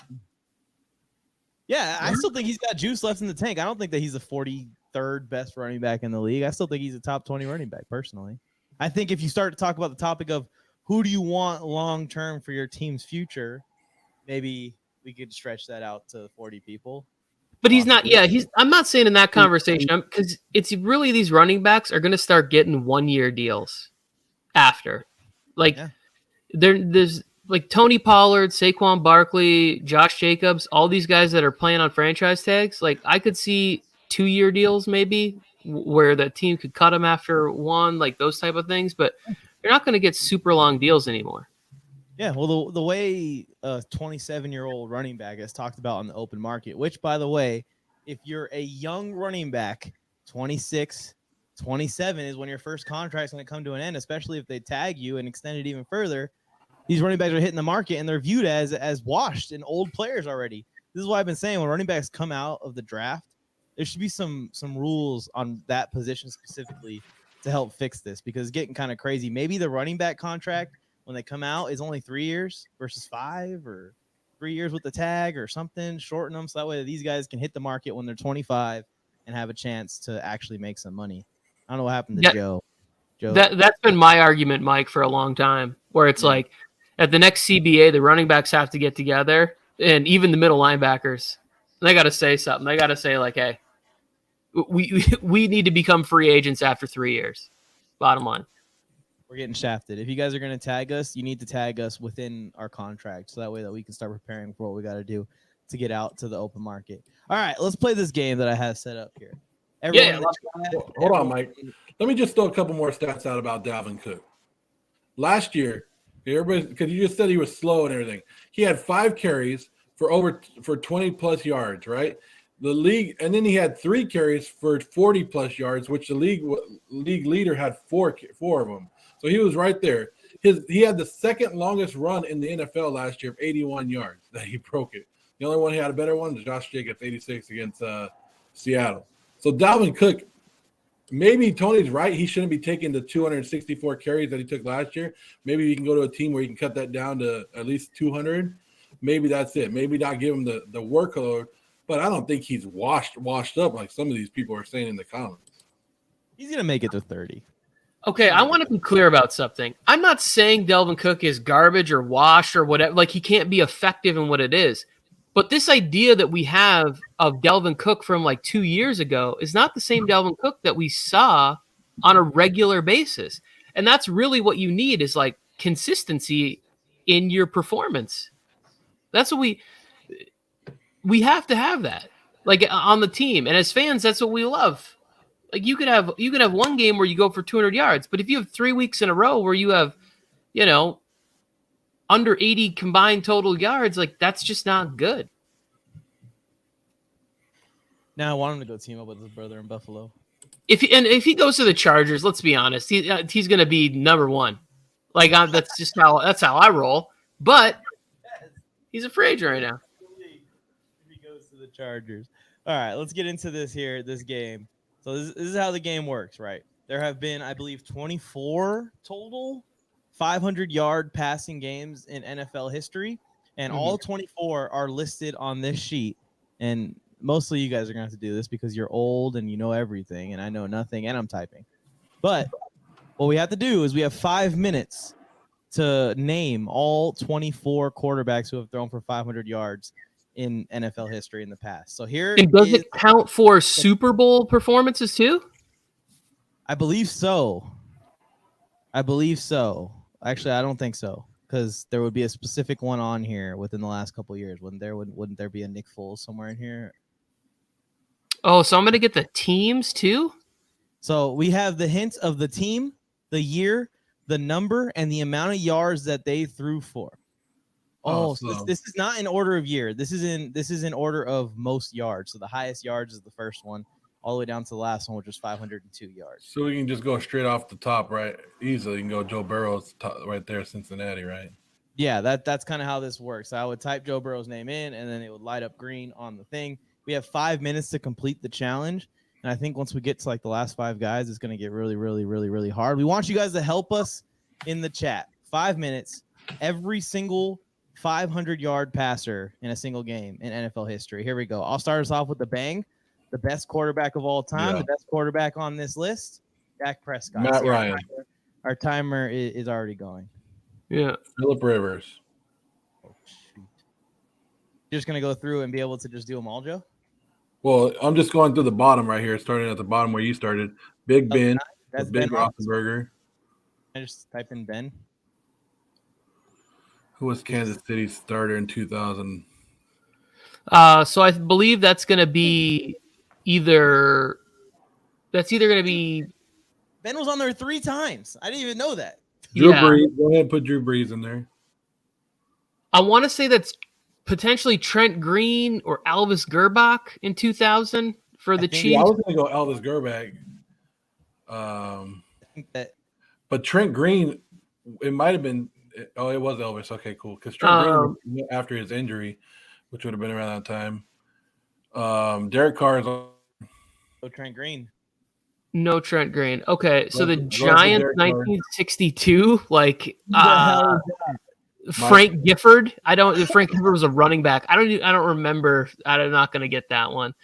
Yeah, I still think he's got juice left in the tank. I don't think that he's the 43rd best running back in the league. I still think he's a top 20 running back, personally. I think if you start to talk about the topic of who do you want long-term for your team's future, maybe we could stretch that out to 40 people. But he's not. Yeah, I'm not saying in that conversation because it's really these running backs are going to start getting 1-year deals after, there's like Tony Pollard, Saquon Barkley, Josh Jacobs, all these guys that are playing on franchise tags. Like I could see 2-year deals maybe where the team could cut them after one, like those type of things. But you're not going to get super long deals anymore. Yeah, well, the way a 27-year-old running back is talked about on the open market, which, by the way, if you're a young running back, 26, 27 is when your first contract's going to come to an end, especially if they tag you and extend it even further. These running backs are hitting the market, and they're viewed as washed and old players already. This is why I've been saying when running backs come out of the draft, there should be some rules on that position specifically to help fix this because it's getting kind of crazy. Maybe the running back contract when they come out is only 3 years versus 5 or 3 years with the tag or something, shorten them so that way these guys can hit the market when they're 25 and have a chance to actually make some money. I don't know what happened to Joe. That's been my argument, Mike, for a long time, where it's like at the next CBA, the running backs have to get together and even the middle linebackers, they got to say something. They got to say like, hey, we need to become free agents after 3 years. Bottom line. We're getting shafted. If you guys are going to tag us, you need to tag us within our contract so that way that we can start preparing for what we got to do to get out to the open market. All right, let's play this game that I have set up here. Hold on, Mike. Let me just throw a couple more stats out about Dalvin Cook. Last year, everybody, because you just said he was slow and everything, he had 5 carries for 20-plus yards, right? The league, and then he had 3 carries for 40-plus yards, which the league leader had 4 of them. So he was right there. He had the second longest run in the NFL last year of 81 yards that he broke it. The only one he had a better one was Josh Jacobs, 86 against Seattle. So Dalvin Cook, maybe Tony's right. He shouldn't be taking the 264 carries that he took last year. Maybe he can go to a team where he can cut that down to at least 200. Maybe that's it. Maybe not give him the workload. But I don't think he's washed up like some of these people are saying in the comments. He's going to make it to 30. Okay, I want to be clear about something. I'm not saying Dalvin Cook is garbage or washed or whatever. Like, he can't be effective in what it is. But this idea that we have of Dalvin Cook from like 2 years ago is not the same Dalvin Cook that we saw on a regular basis. And that's really what you need is like consistency in your performance. That's what we have to have that, like on the team. And as fans, that's what we love. Like you could have one game where you go for 200 yards, but if you have 3 weeks in a row where you have, under 80 combined total yards, like that's just not good. Now I want him to go team up with his brother in Buffalo. If he goes to the Chargers, let's be honest, he's going to be number one. Like that's how I roll. But he's a free agent right now. If he goes to the Chargers. All right, let's get into this game. So this is how the game works, right? There have been, I believe, 24 total 500-yard passing games in NFL history, and all 24 are listed on this sheet. And mostly you guys are going to have to do this because you're old and you know everything, and I know nothing, and I'm typing. But what we have to do is we have 5 minutes to name all 24 quarterbacks who have thrown for 500 yards in NFL history in the past. So here and does it count for Super Bowl performances too? I believe so. Actually, I don't think so because there would be a specific one on here within the last couple of years. Wouldn't there be a Nick Foles somewhere in here? Oh, so I'm going to get the teams too? So we have the hints of the team, the year, the number, and the amount of yards that they threw for. So this is not in order of year. This is in order of most yards. So the highest yards is the first one. all the way down to the last one, which was 502 yards. So we can just go straight off the top, right? Easily, you can go Joe Burrow's top, right there, Cincinnati, right? Yeah, that's kind of how this works. I would type Joe Burrow's name in, and then it would light up green on the thing. We have 5 minutes to complete the challenge, and I think once we get to like the last 5 guys, it's going to get really, really, really, really hard. We want you guys to help us in the chat. 5 minutes, every single 500-yard passer in a single game in NFL history. Here we go. I'll start us off with the bang. The best quarterback of all time, the best quarterback on this list, Dak Prescott. Matt Ryan. Our timer is already going. Yeah. Phillip Rivers. Oh, shoot. You're just going to go through and be able to just do them all, Joe? Well, I'm just going through the bottom right here, starting at the bottom where you started. Big Ben. That's Big Ben Roethlisberger. I just type in Ben. Who was Kansas City's starter in 2000? So I believe that's going to be either going to be Ben was on there 3 times. I didn't even know that. Drew Brees. Go ahead and put Drew Brees in there. I want to say that's potentially Trent Green or Elvis Gerbach in 2000 for the Chiefs. I was going to go Elvis Gerbach. I think that. But Trent Green, it might have been. Oh, it was Elvis. Okay, cool. Because Trent Green, after his injury, which would have been around that time. Derek Carr is on. Oh, Trent Green. No Trent Green. Okay, so the Giants, 1962, like Frank Gifford. Frank Gifford was a running back. I don't remember. I'm not going to get that one.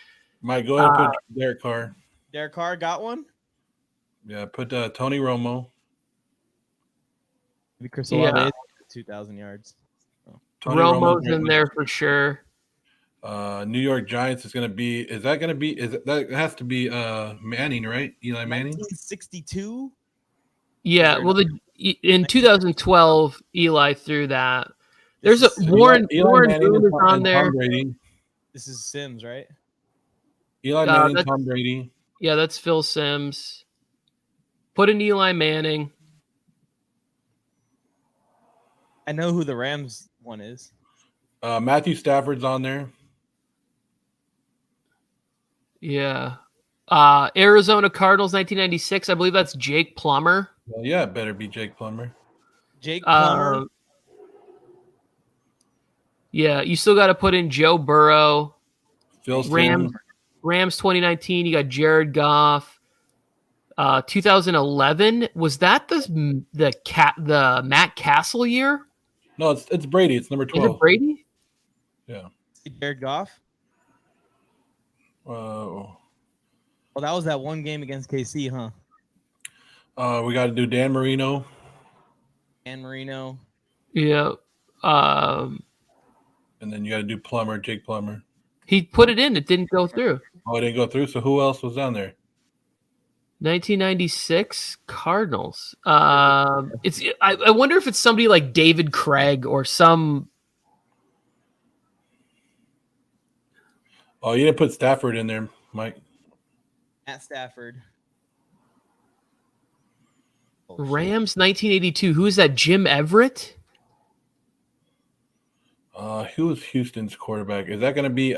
Mike, go ahead and put Derek Carr. Derek Carr got one. Yeah, put Tony Romo. Maybe Chris Olave, 2,000 yards. Oh. Romo's in there for sure. New York Giants is going to be. Is that going to be? That has to be Manning, right? Eli Manning. 1962. Yeah. Well, in 2012, Eli threw that. There's a Warren Boone is on there. This is Sims, right? Eli Manning, Tom Brady. Yeah, that's Phil Sims. Put in Eli Manning. I know who the Rams one is. Matthew Stafford's on there. Yeah. Arizona Cardinals, 1996. I believe that's Jake Plummer. Well, yeah, it better be Jake Plummer. Jake Plummer. Yeah, you still got to put in Joe Burrow. Phil Rams 2019. You got Jared Goff. 2011, was that the Matt Castle year? No, it's Brady. It's number 12. Is it Brady? Yeah. Jared Goff. Well, that was that one game against KC, huh? We got to do Dan Marino. Dan Marino. Yeah. And then you got to do Jake Plummer. He put it in. It didn't go through. Oh, it didn't go through. So who else was down there? 1996 Cardinals. I wonder if it's somebody like David Craig or some. Oh, you didn't put Stafford in there, Mike. Matt Stafford. Rams 1982. Who is that? Jim Everett? Who was Houston's quarterback? Is that going to be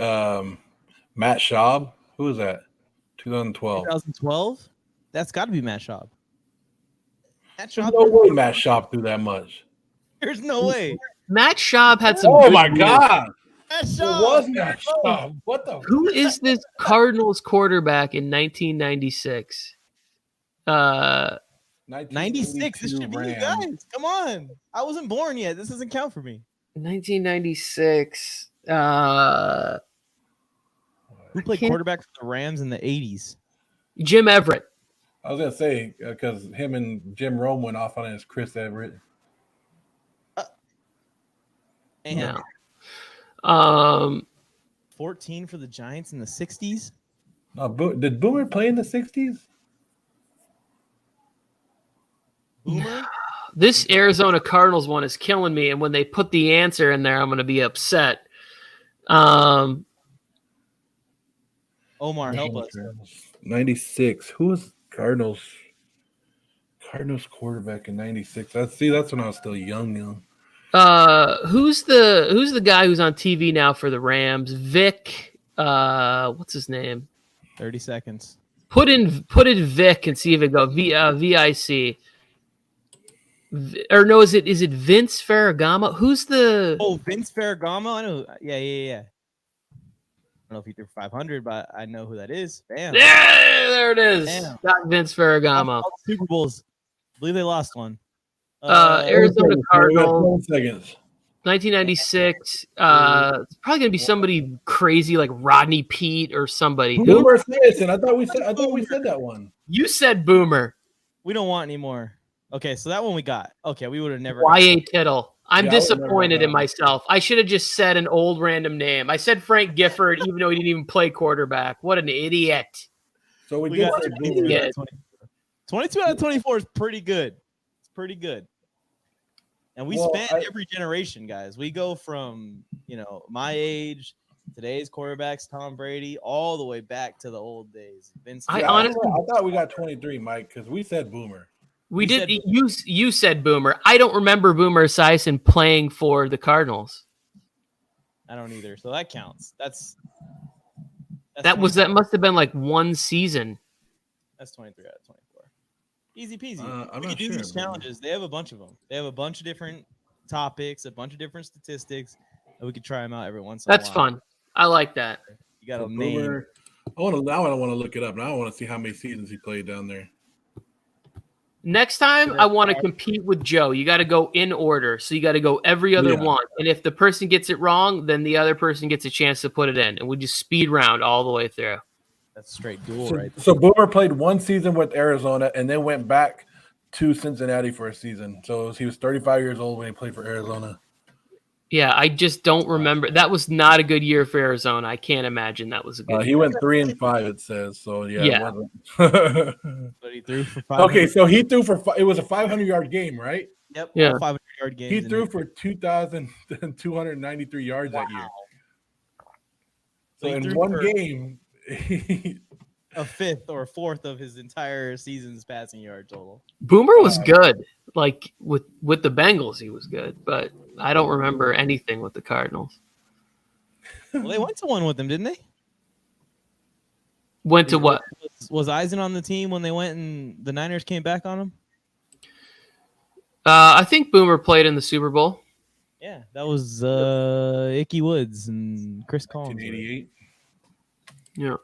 Matt Schaub? Who is that? 2012. 2012? That's got to be Matt Schaub. There's no way Matt Schaub threw that much. There's no way. Matt Schaub had some. Oh my God! Matt Schaub. It was Matt Schaub. What the? Who is this Cardinals quarterback in 1996? 96. This should be you guys. Come on. I wasn't born yet. This doesn't count for me. 1996. Who played quarterback for the Rams in the 80s? Jim Everett. I was gonna say because him and Jim Rome went off on it as Chris Everett. Yeah. 14 for the Giants in the 60s. No, did Boomer play in the 60s? Boomer. This Arizona Cardinals one is killing me, and when they put the answer in there, I'm going to be upset. Omar, help us. 96. Who was Cardinals quarterback in 96? That's when I was still young. Who's the guy who's on TV now for the Rams? Vic. What's his name? 30 seconds. Put in Vic and see if it goes. VIC. Or no, is it Vince Ferragamo? Who's the? Oh, Vince Ferragamo. I know. Yeah. I don't know if he threw 500, but I know who that is. Bam. Yeah, there it is. Damn. Got Vince Ferragamo. All the Super Bowls. I believe they lost one. Arizona Cardinals. 20 seconds. 1996. It's probably gonna be somebody crazy like Rodney Pete or somebody. Who? Boomer Esiason. I thought we said that one. You said Boomer. We don't want any more. Okay, so that one we got. Okay, we would have never. Y.A. Tittle. I'm Yeah, I would disappointed never in got myself. I should have just said an old random name. I said Frank Gifford, even though he didn't even play quarterback. What an idiot. So we We did got say 22 Boomer. out of 24. 22 out of 24 is pretty good. It's pretty good. And we span every generation, guys. We go from, my age, today's quarterbacks, Tom Brady, all the way back to the old days. Vince. I thought we got 23, Mike, because we said Boomer. We did. You said Boomer. I don't remember Boomer Esiason playing for the Cardinals. I don't either. So that counts. That must have been like one season. That's 23 out of 24. Easy peasy. I'm We not could do sure, these bro. challenges. They have a bunch of them. They have a bunch of different topics, a bunch of different statistics, and we could try them out every once in a while. That's fun. I like that. You got So a name. Boomer. I want to look it up. Now I want to see how many seasons he played down there. Next time, I want to compete with Joe. You got to go in order. So you got to go every other one. And if the person gets it wrong, then the other person gets a chance to put it in. And we just speed round all the way through. That's straight duel, So, right? so Boomer played one season with Arizona and then went back to Cincinnati for a season. So he was 35 years old when he played for Arizona. Yeah, I just don't remember. That was not a good year for Arizona. I can't imagine that was a good He year. went 3-5, it says. So yeah. Yeah. It wasn't. But he threw for 500. Okay, so he threw for it was a 500-yard game, right? Yep. Yeah. 500-yard games. He in threw there. for 2,293 yards that year. So So he in threw one for game, a fifth or a fourth of his entire season's passing yard total. Boomer was good. Like with the Bengals, he was good. But I don't remember anything with the Cardinals. Well, they went to one with him, didn't they? Went to what? Was Eisen on the team when they went and the Niners came back on him? I think Boomer played in the Super Bowl. Yeah, that was Icky Woods and Chris Collins. 1988. Yeah.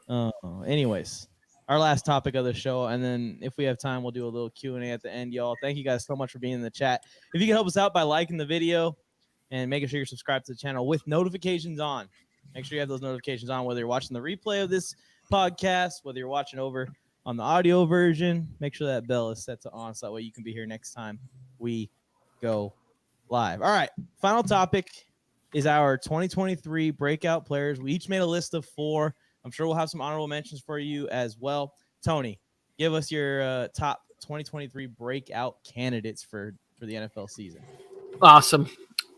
Anyways, our last topic of the show, and then if we have time, we'll do a little Q&A at the end, y'all. Thank you guys so much for being in the chat. If you can help us out by liking the video and making sure you're subscribed to the channel with notifications on. Make sure you have those notifications on, whether you're watching the replay of this podcast, whether you're watching over on the audio version. Make sure that bell is set to on so that way you can be here next time we go live. All right, final topic is our 2023 breakout players. We each made a list of 4. I'm sure we'll have some honorable mentions for you as well. Tony, give us your top 2023 breakout candidates for the NFL season. Awesome.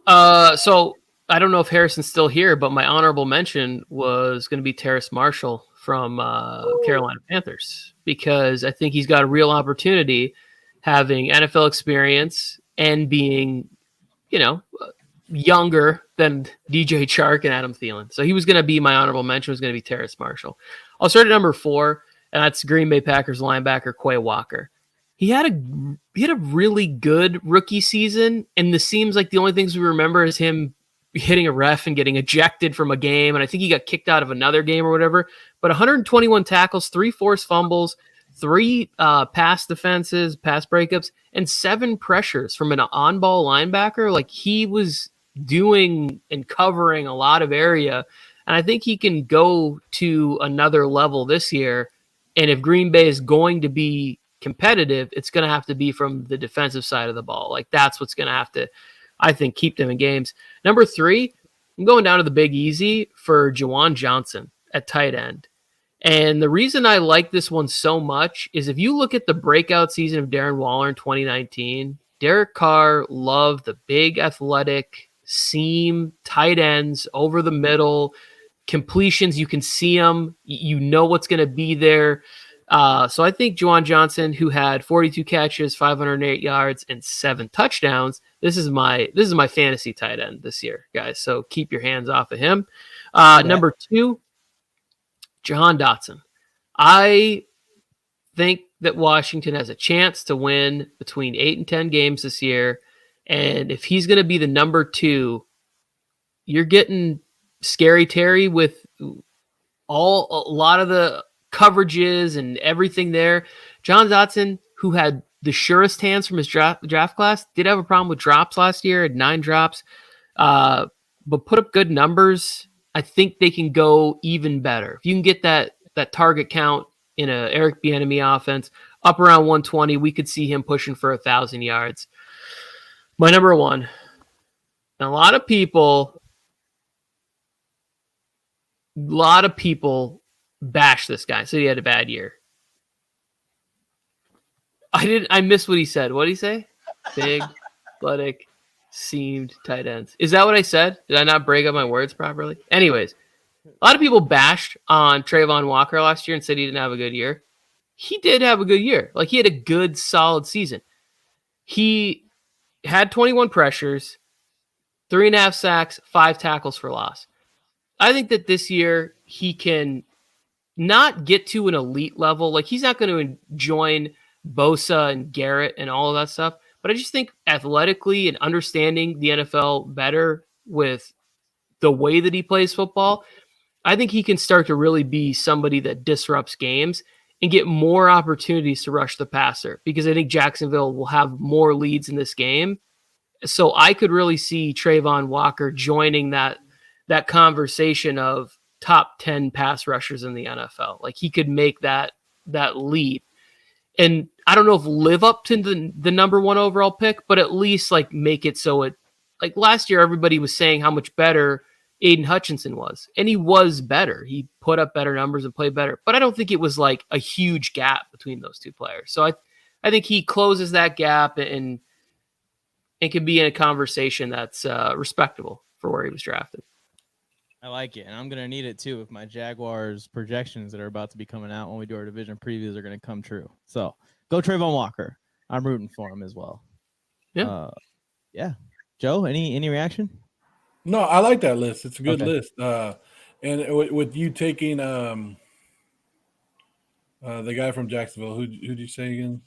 So I don't know if Harrison's still here, but my honorable mention was going to be Terrace Marshall from Carolina Panthers, because I think he's got a real opportunity having NFL experience and being, younger than DJ Chark and Adam Thielen. So he was going to be my honorable mention, was going to be Terrace Marshall. I'll start at number 4, and that's Green Bay Packers linebacker Quay Walker. He had a really good rookie season, and this seems like the only things we remember is him hitting a ref and getting ejected from a game, and I think he got kicked out of another game or whatever. But 121 tackles, 3 forced fumbles, 3 pass defenses, pass breakups, and 7 pressures from an on-ball linebacker. Like, he was doing and covering a lot of area, and I think he can go to another level this year. And if Green Bay is going to be competitive, it's going to have to be from the defensive side of the ball. Like, that's what's going to have to, I think, keep them in games. Number 3, I'm going down to the Big Easy for Juwan Johnson at tight end. And the reason I like this one so much is if you look at the breakout season of Darren Waller in 2019, Derek Carr loved the big athletic seam tight ends over the middle, completions. You can see them. You know what's going to be there. So I think Juwan Johnson, who had 42 catches, 508 yards, and 7 touchdowns, this is my fantasy tight end this year, guys. So keep your hands off of him. Number 2, Jahan Dotson I think that Washington has a chance to win between 8 and 10 games this year. And if he's going to be the number 2, you're getting Scary Terry with a lot of the coverages and everything there. John Dotson, who had the surest hands from his draft class, did have a problem with drops last year, had 9 drops, but put up good numbers. I think they can go even better. If you can get that target count in a Eric Bieniemy offense up around 120, we could see him pushing for 1,000 yards. My number 1, and a lot of people bash this guy, so he had a bad year. I missed what he said. What did he say? Big, athletic, seamed tight ends. Is that what I said? Did I not break up my words properly? Anyways, a lot of people bashed on Trayvon Walker last year and said he didn't have a good year. He did have a good year. Like, he had a good, solid season. He had 21 pressures, 3.5 sacks, 5 tackles for loss. I think that this year he can not get to an elite level. Like, he's not going to join Bosa and Garrett and all of that stuff. But I just think athletically and understanding the NFL better with the way that he plays football, I think he can start to really be somebody that disrupts games and get more opportunities to rush the passer, because I think Jacksonville will have more leads in this game. So I could really see Trayvon Walker joining that conversation of top 10 pass rushers in the NFL. Like, he could make that leap. And I don't know if live up to the number 1 overall pick, but at least like make it so it, like last year, everybody was saying how much better Aiden Hutchinson was, and he was better. He put up better numbers and played better, but I don't think it was like a huge gap between those 2 players. So I think he closes that gap and can be in a conversation that's respectable for where he was drafted. I like it, and I'm going to need it too if my Jaguars projections that are about to be coming out when we do our division previews are going to come true. So go Trayvon Walker. I'm rooting for him as well. Yeah. Yeah. Joe, any reaction? No, I like that list. It's a good Okay. list. And with you taking the guy from Jacksonville, who did you say again?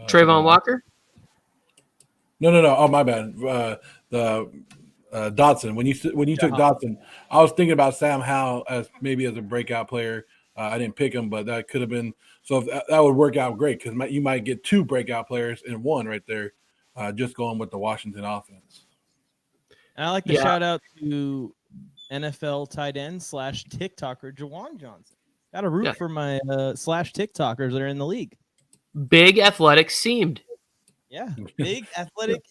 Trayvon Walker? No. Oh, my bad. The Dotson. When you took Dotson, I was thinking about Sam Howell as maybe as a breakout player. I didn't pick him, but that could have been. So that would work out great, because you might get 2 breakout players in one right there, just going with the Washington offense. And I like to shout out to NFL tight end / TikToker Jawan Johnson. Got to root for my / TikTokers that are in the league. Big, athletic, seamed. Yeah, big, athletic,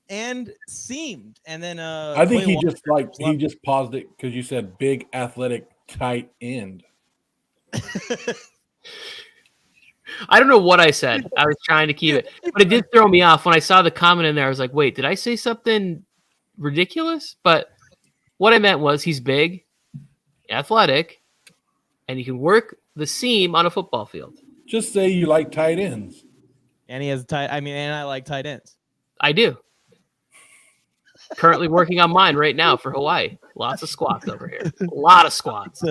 and seamed. And then I think he just paused it because you said big, athletic, tight end. I don't know what I said. I was trying to keep it, but it did throw me off when I saw the comment in there. I was like, wait, did I say something ridiculous? But what I meant was he's big, athletic, and he can work the seam on a football field. Just say you like tight ends. And he has and I like tight ends. I do. Currently working on mine right now for Hawaii. Lots of squats over here. A lot of squats.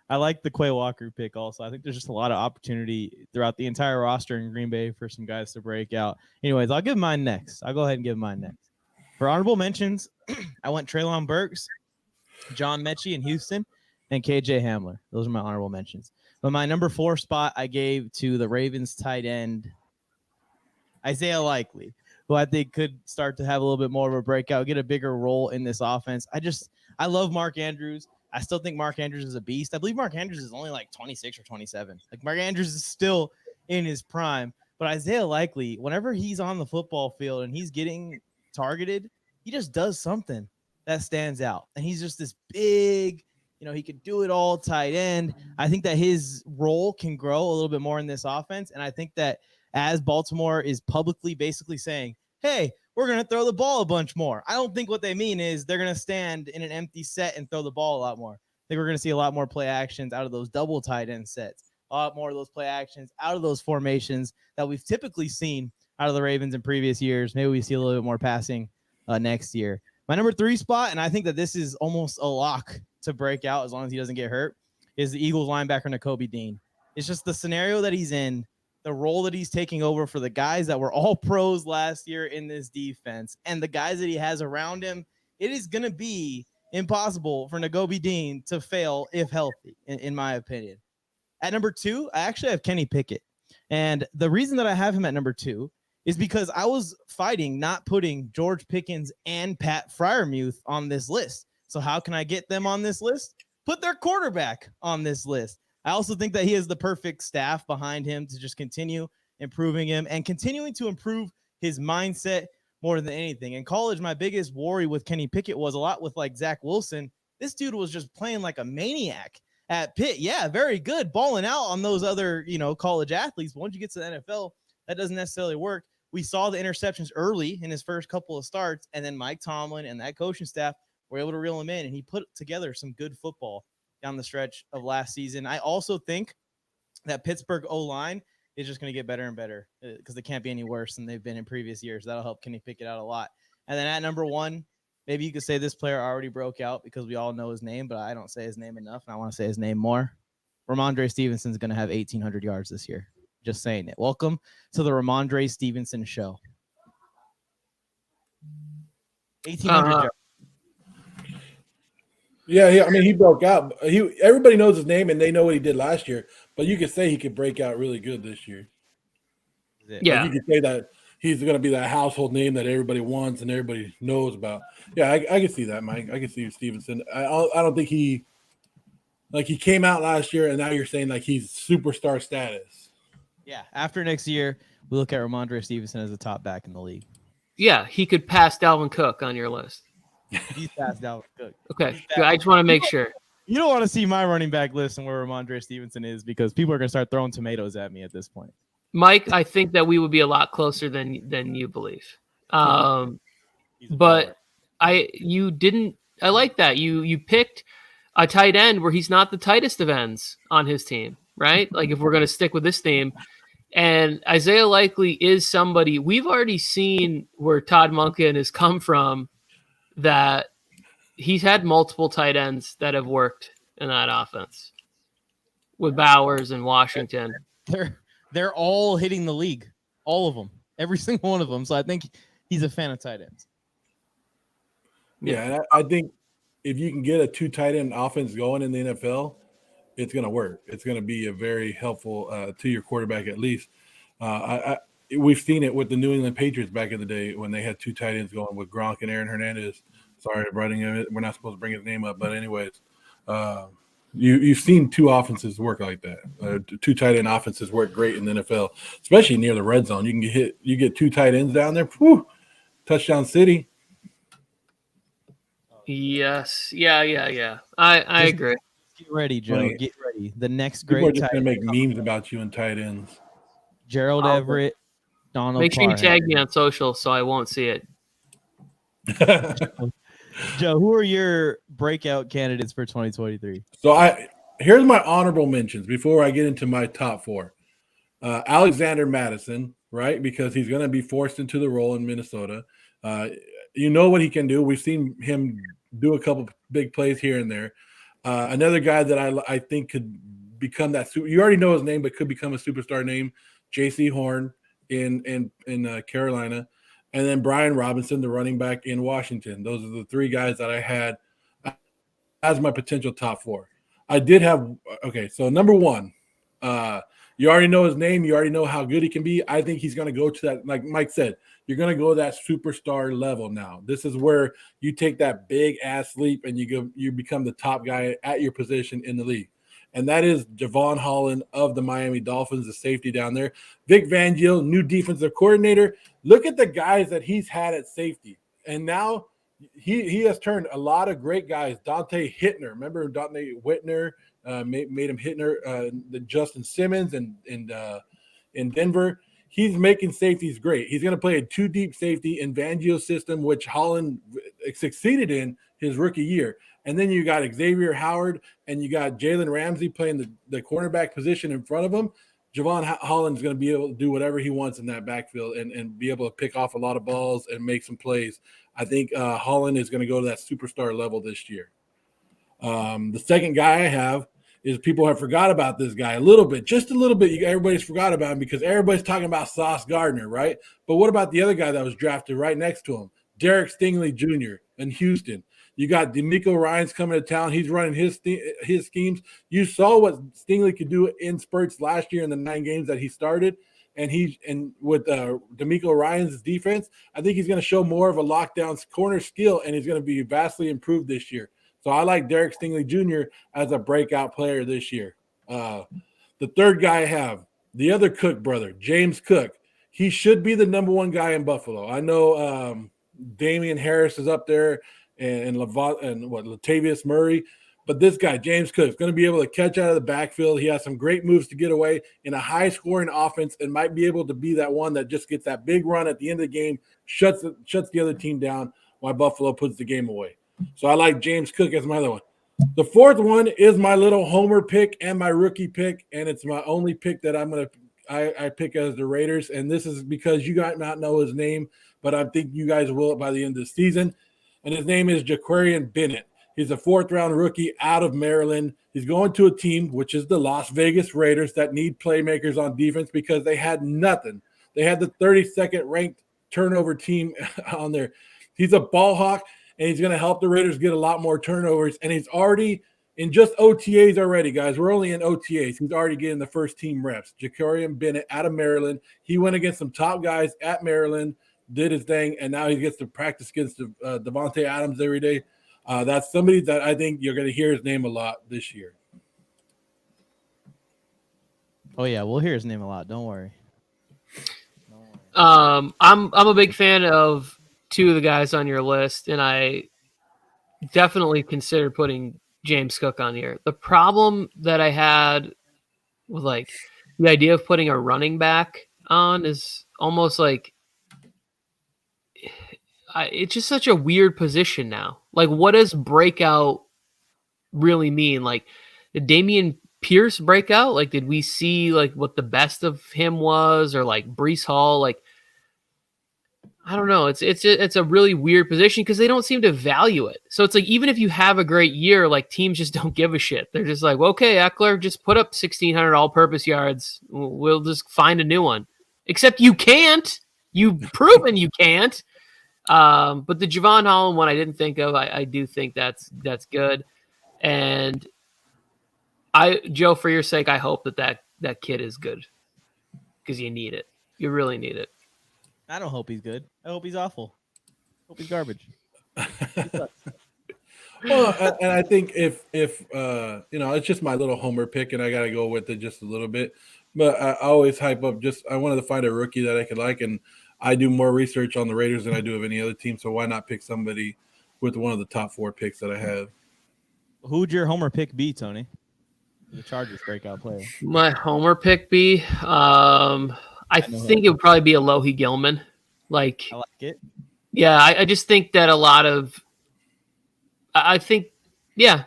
I like the Quay Walker pick also. I think there's just a lot of opportunity throughout the entire roster in Green Bay for some guys to break out. Anyways, I'll give mine next. I'll go ahead and give mine next. For honorable mentions, I went Treylon Burks, John Mechie in Houston, and KJ Hamler. Those are my honorable mentions. But my number 4 spot I gave to the Ravens tight end, Isaiah Likely, who I think could start to have a little bit more of a breakout, get a bigger role in this offense. I love Mark Andrews. I still think Mark Andrews is a beast. I believe Mark Andrews is only like 26 or 27. Like, Mark Andrews is still in his prime. But Isaiah Likely, whenever he's on the football field and he's getting targeted, he just does something that stands out. And he's just this big, he could do it all tight end. I think that his role can grow a little bit more in this offense. And I think that as Baltimore is publicly basically saying, hey, we're going to throw the ball a bunch more. I don't think what they mean is they're going to stand in an empty set and throw the ball a lot more. I think we're going to see a lot more play actions out of those double tight end sets, a lot more of those play actions out of those formations that we've typically seen out of the Ravens in previous years. Maybe we see a little bit more passing next year. My number 3 spot, and I think that this is almost a lock to break out as long as he doesn't get hurt, is the Eagles linebacker Nakobe Dean. It's just the scenario that he's in, the role that he's taking over for the guys that were all pros last year in this defense, and the guys that he has around him. It is going to be impossible for Nakobe Dean to fail if healthy, in my opinion. At number 2, I actually have Kenny Pickett. And the reason that I have him at number 2 is because I was fighting not putting George Pickens and Pat Freiermuth on this list. So how can I get them on this list? Put their quarterback on this list. I also think that he has the perfect staff behind him to just continue improving him and continuing to improve his mindset more than anything. In college, my biggest worry with Kenny Pickett was a lot with like Zach Wilson. This dude was just playing like a maniac at Pitt. Yeah, very good, balling out on those other, college athletes. But once you get to the NFL, that doesn't necessarily work. We saw the interceptions early in his first couple of starts, and then Mike Tomlin and that coaching staff were able to reel him in, and he put together some good football down the stretch of last season. I also think that Pittsburgh O-line is just going to get better and better because they can't be any worse than they've been in previous years. That'll help Kenny Pickett out a lot. And then at number 1, maybe you could say this player already broke out because we all know his name, but I don't say his name enough, and I want to say his name more. Ramondre Stevenson's going to have 1,800 yards this year. Just saying it. Welcome to the Ramondre Stevenson Show. 1,800 yards. Yeah. I mean, he broke out. Everybody knows his name, and they know what he did last year. But you could say he could break out really good this year. Yeah, like you could say that he's going to be that household name that everybody wants and everybody knows about. Yeah, I can see that, Mike. I can see Stevenson. I don't think he came out last year, and now you're saying like he's superstar status. Yeah, after next year, we look at Ramondre Stevenson as the top back in the league. Yeah, he could pass Dalvin Cook on your list. He's past Dalvin Cook. Okay, good. I just want to make sure. You don't want to see my running back list and where Ramondre Stevenson is because people are going to start throwing tomatoes at me at this point. Mike, I think that we would be a lot closer than you believe. But I like that. You picked a tight end where he's not the tightest of ends on his team, right? Like if we're going to stick with this theme. And Isaiah Likely is somebody we've already seen where Todd Monken has come from, that he's had multiple tight ends that have worked in that offense with Bowers and Washington. They're all hitting the league, all of them, every single one of them. So I think he's a fan of tight ends. Yeah, I think if you can get a 2 tight end offense going in the NFL, it's going to work. It's going to be a very helpful to your quarterback at least. We've seen it with the New England Patriots back in the day when they had 2 tight ends going with Gronk and Aaron Hernandez. Sorry, writing it. We're not supposed to bring his name up, but anyways, you've seen 2 offenses work like that. 2 tight end offenses work great in the NFL, especially near the red zone. You can get 2 tight ends down there. Whew, touchdown city. Yes, yeah. I agree. Get ready, Joe. Get ready. The next great People are just going to make memes about you and tight ends. Gerald Everett, Donald. Make sure you tag me on social so I won't see it. Joe, who are your breakout candidates for 2023? So here's my honorable mentions before I get into my top 4. Alexander Madison, right? Because he's going to be forced into the role in Minnesota. You know what he can do. We've seen him do a couple big plays here and there. Another guy that I think could become that. You already know his name, but could become a superstar name. J.C. Horn in Carolina. And then Brian Robinson, the running back in Washington. Those are the 3 guys that I had as my potential top 4. I did have – okay, so number 1, you already know his name. You already know how good he can be. I think he's going to go to that – like Mike said, you're going to go to that superstar level now. This is where you take that big-ass leap and you become the top guy at your position in the league. And that is Javon Holland of the Miami Dolphins, the safety down there. Vic Fangio, new defensive coordinator. Look at the guys that he's had at safety. And now he has turned a lot of great guys. Dante Hittner. Remember Dante Whitner made him Hittner, the Justin Simmons in Denver. He's making safeties great. He's going to play a 2-deep safety in Fangio's system, which Holland succeeded in his rookie year. And then you got Xavier Howard and you got Jalen Ramsey playing the cornerback position in front of him. Javon Holland's going to be able to do whatever he wants in that backfield and be able to pick off a lot of balls and make some plays. I think Holland is going to go to that superstar level this year. The second guy I have is people have forgot about this guy a little bit, just a little bit. Everybody's forgot about him because everybody's talking about Sauce Gardner, right? But what about the other guy that was drafted right next to him, Derek Stingley Jr. in Houston? You got D'Amico Ryans coming to town. He's running his schemes. You saw what Stingley could do in spurts last year in the 9 games that he started. And with D'Amico Ryans' defense, I think he's going to show more of a lockdown corner skill, and he's going to be vastly improved this year. So I like Derek Stingley Jr. as a breakout player this year. The third guy I have, the other Cook brother, James Cook. He should be the number 1 guy in Buffalo. I know Damian Harris is up there and Latavius Murray. But this guy, James Cook, is going to be able to catch out of the backfield. He has some great moves to get away in a high-scoring offense and might be able to be that one that just gets that big run at the end of the game, shuts the other team down while Buffalo puts the game away. So I like James Cook as my other one. The fourth one is my little homer pick and my rookie pick, and it's my only pick that I pick as the Raiders. And this is because you might not know his name, but I think you guys will by the end of the season. And his name is Jaquarian Bennett. He's a 4th-round rookie out of Maryland. He's going to a team, which is the Las Vegas Raiders, that need playmakers on defense because they had nothing. They had the 32nd ranked turnover team on there. He's a ball hawk, and he's going to help the Raiders get a lot more turnovers. And he's already in just OTAs already, guys. We're only in OTAs. He's already getting the first team reps. Jaquarian Bennett out of Maryland. He went against some top guys at Maryland, did his thing, and now he gets to practice against Devontae Adams every day. That's somebody that I think you're going to hear his name a lot this year. Oh yeah, we'll hear his name a lot. Don't worry. I'm a big fan of 2 of the guys on your list, and I definitely considered putting James Cook on here. The problem that I had with like the idea of putting a running back on is almost like it's just such a weird position now. Like, what does breakout really mean? Like, did Damian Pierce break out? Like, did we see like what the best of him was, or like Breece Hall? Like, I don't know. It's a really weird position because they don't seem to value it. So it's like, even if you have a great year, like teams just don't give a shit. They're just like, well, okay, Eckler, just put up 1,600 all-purpose yards. We'll just find a new one. Except you can't. You've proven you can't. But the Javon Holland one I didn't think of. I do think that's good. And Joe, for your sake, I hope that kid is good because you need it. You really need it. I don't hope he's good. I hope he's awful. I hope he's garbage. Well, and I think if it's just my little homer pick, and I got to go with it just a little bit. But I always hype up. I wanted to find a rookie that I could like, and I do more research on the Raiders than I do of any other team. So why not pick somebody with one of the top 4 picks that I have? Who'd your homer pick be, Tony? The Chargers breakout player. My homer pick be, I think it would probably be Alohi Gilman. Like, I like it. Yeah, I just think that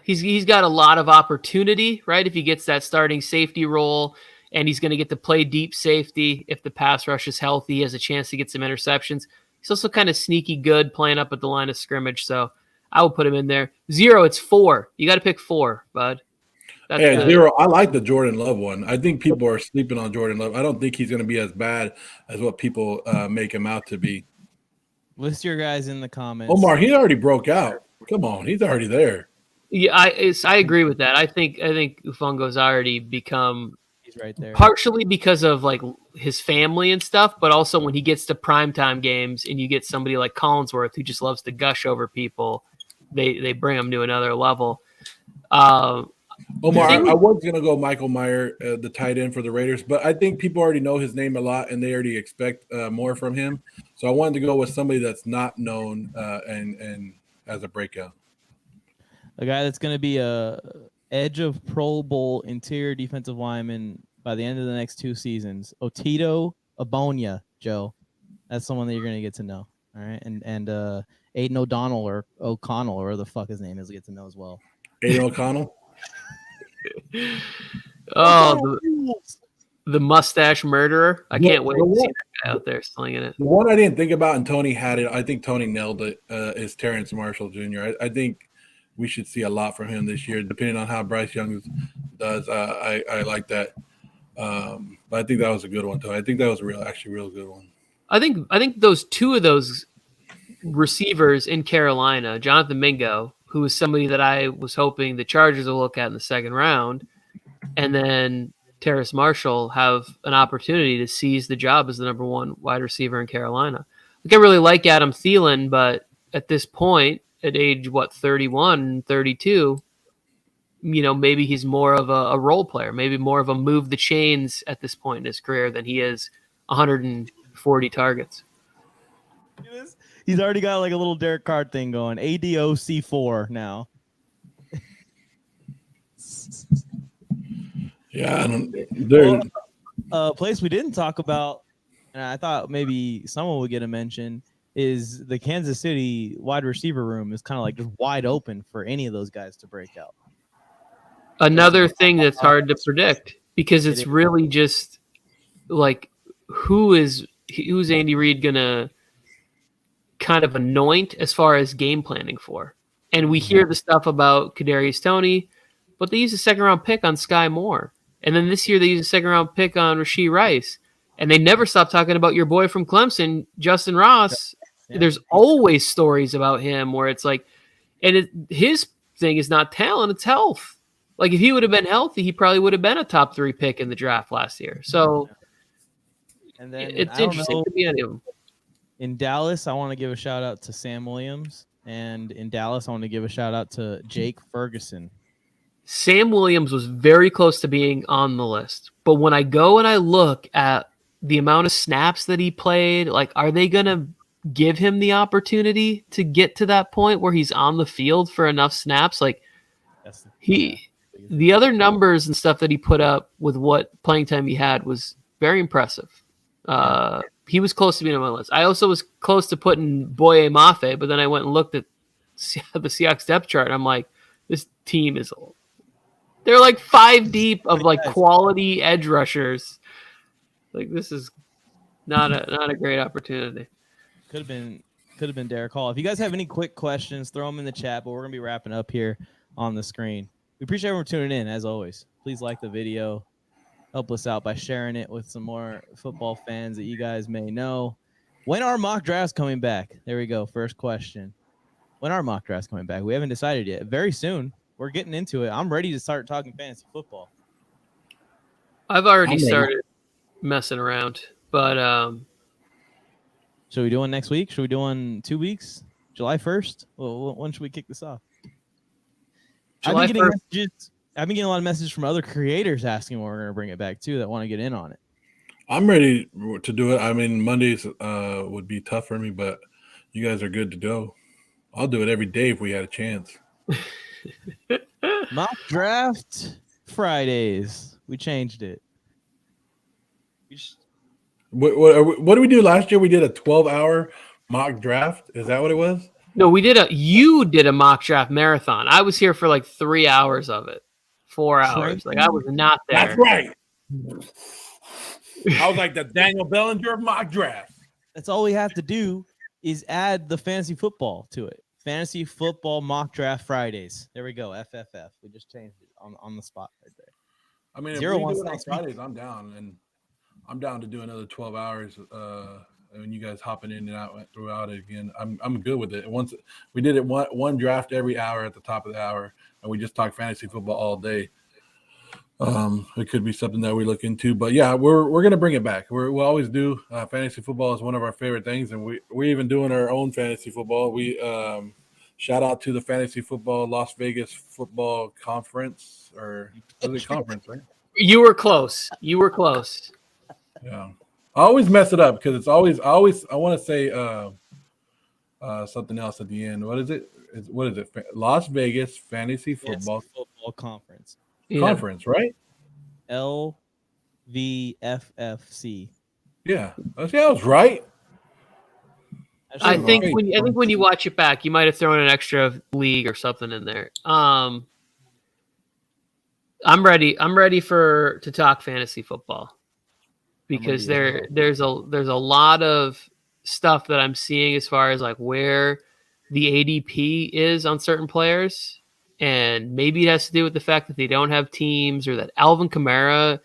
he's got a lot of opportunity, right? If he gets that starting safety role, and he's going to get to play deep safety. If the pass rush is healthy, he has a chance to get some interceptions. He's also kind of sneaky good playing up at the line of scrimmage. So I would put him in there. 0, it's 4. You got to pick 4, bud. That's 0. I like the Jordan Love one. I think people are sleeping on Jordan Love. I don't think he's going to be as bad as what people make him out to be. List your guys in the comments. Omar, he already broke out. Come on, he's already there. Yeah, I agree with that. I think Ufongo's already become. He's right there. Partially because of like his family and stuff, but also when he gets to primetime games and you get somebody like Collinsworth who just loves to gush over people, they bring him to another level. Omar, I was going to go Michael Mayer, the tight end for the Raiders, but I think people already know his name a lot and they already expect more from him. So I wanted to go with somebody that's not known and as a breakout. A guy that's going to be a edge of Pro Bowl interior defensive lineman by the end of the next 2 seasons. Otito Abonia, Joe. That's someone that you're going to get to know. All right. And Aiden O'Donnell or O'Connell, or the fuck his name is, get to know as well. Aiden O'Connell? The mustache murderer. I can't wait to see that guy out there slinging it. The one I didn't think about, and Tony had it, I think Tony nailed it, is Terrence Marshall Jr. I think we should see a lot from him this year, depending on how Bryce Young does. I like that. But I think that was a good one, too. I think that was actually a real good one. I think those two of those receivers in Carolina, Jonathan Mingo, who is somebody that I was hoping the Chargers will look at in the second round, and then Terrace Marshall have an opportunity to seize the job as the number one wide receiver in Carolina. Like, I really like Adam Thielen, but at this point, at age, 31, 32, maybe he's more of a role player, maybe more of a move the chains at this point in his career than he is 140 targets. He's already got like a little Derek Carr thing going. ADOC4 now. Yeah, a place we didn't talk about, and I thought maybe someone would get a mention, is the Kansas City wide receiver room is kind of like just wide open for any of those guys to break out. Another thing that's hard to predict because it's really just like who's Andy Reid gonna kind of anoint as far as game planning for. And we hear the stuff about Kadarius Toney, but they use a second-round pick on Sky Moore. And then this year they use a second-round pick on Rashee Rice. And they never stop talking about your boy from Clemson, Justin Ross. Yeah. There's always stories about him where it's like, and his thing is not talent, it's health. Like, if he would have been healthy, he probably would have been a top 3 pick in the draft last year. So and then, it's interesting to be any of them. In Dallas, I want to give a shout out to Sam Williams. And in Dallas, I want to give a shout out to Jake Ferguson. Sam Williams was very close to being on the list. But when I go and I look at the amount of snaps that he played, like, are they going to give him the opportunity to get to that point where he's on the field for enough snaps? Like, the other numbers and stuff that he put up with what playing time he had was very impressive. He was close to being on my list. I also was close to putting Boye Mafe, but then I went and looked at the Seahawks depth chart, and I'm like, this team is old. They're like 5 deep of like quality edge rushers. Like, this is not a great opportunity. Could have been Derek Hall. If you guys have any quick questions, throw them in the chat. But we're gonna be wrapping up here on the screen. We appreciate everyone tuning in as always. Please like the video. Help us out by sharing it with some more football fans that you guys may know. When are mock drafts coming back? There we go. First question. When are mock drafts coming back? We haven't decided yet. Very soon. We're getting into it. I'm ready to start talking fantasy football. I've already started messing around, but should we do one next week? Should we do one 2 weeks? July 1st? Well, when should we kick this off? July 1st. I've been getting a lot of messages from other creators asking when we're going to bring it back, too, that want to get in on it. I'm ready to do it. I mean, Mondays would be tough for me, but you guys are good to go. I'll do it every day if we had a chance. Mock draft Fridays. We changed it. What did we do last year? We did a 12-hour mock draft. Is that what it was? No, you did a mock draft marathon. I was here for like 3 hours of it. 4 hours. Like, I was not there. That's right. I was like the Daniel Bellinger of mock draft. That's all we have to do is add the fantasy football to it. Fantasy football mock draft Fridays. There we go. FFF. We just changed it on the spot right there. I mean, if we do it on Fridays, I'm down, and I'm down to do another 12 hours. And you guys hopping in and out throughout it again. I'm good with it. Once we did it one draft every hour at the top of the hour, and we just talk fantasy football all day. It could be something that we look into, but yeah, we're gonna bring it back. We always do. Fantasy football is one of our favorite things, and we're even doing our own fantasy football. We shout out to the Fantasy Football Las Vegas Football Conference, or was it conference, right? You were close. Yeah. I always mess it up because it's always I want to say something else at the end. What is it? Las Vegas Fantasy Football Conference. Yeah. Conference, right? LVFFC. Yeah, I was right. I think when you watch it back, you might have thrown an extra league or something in there. I'm ready to talk fantasy football. Because there's a lot of stuff that I'm seeing as far as like where the ADP is on certain players, And maybe it has to do with the fact that they don't have teams, or that Alvin Kamara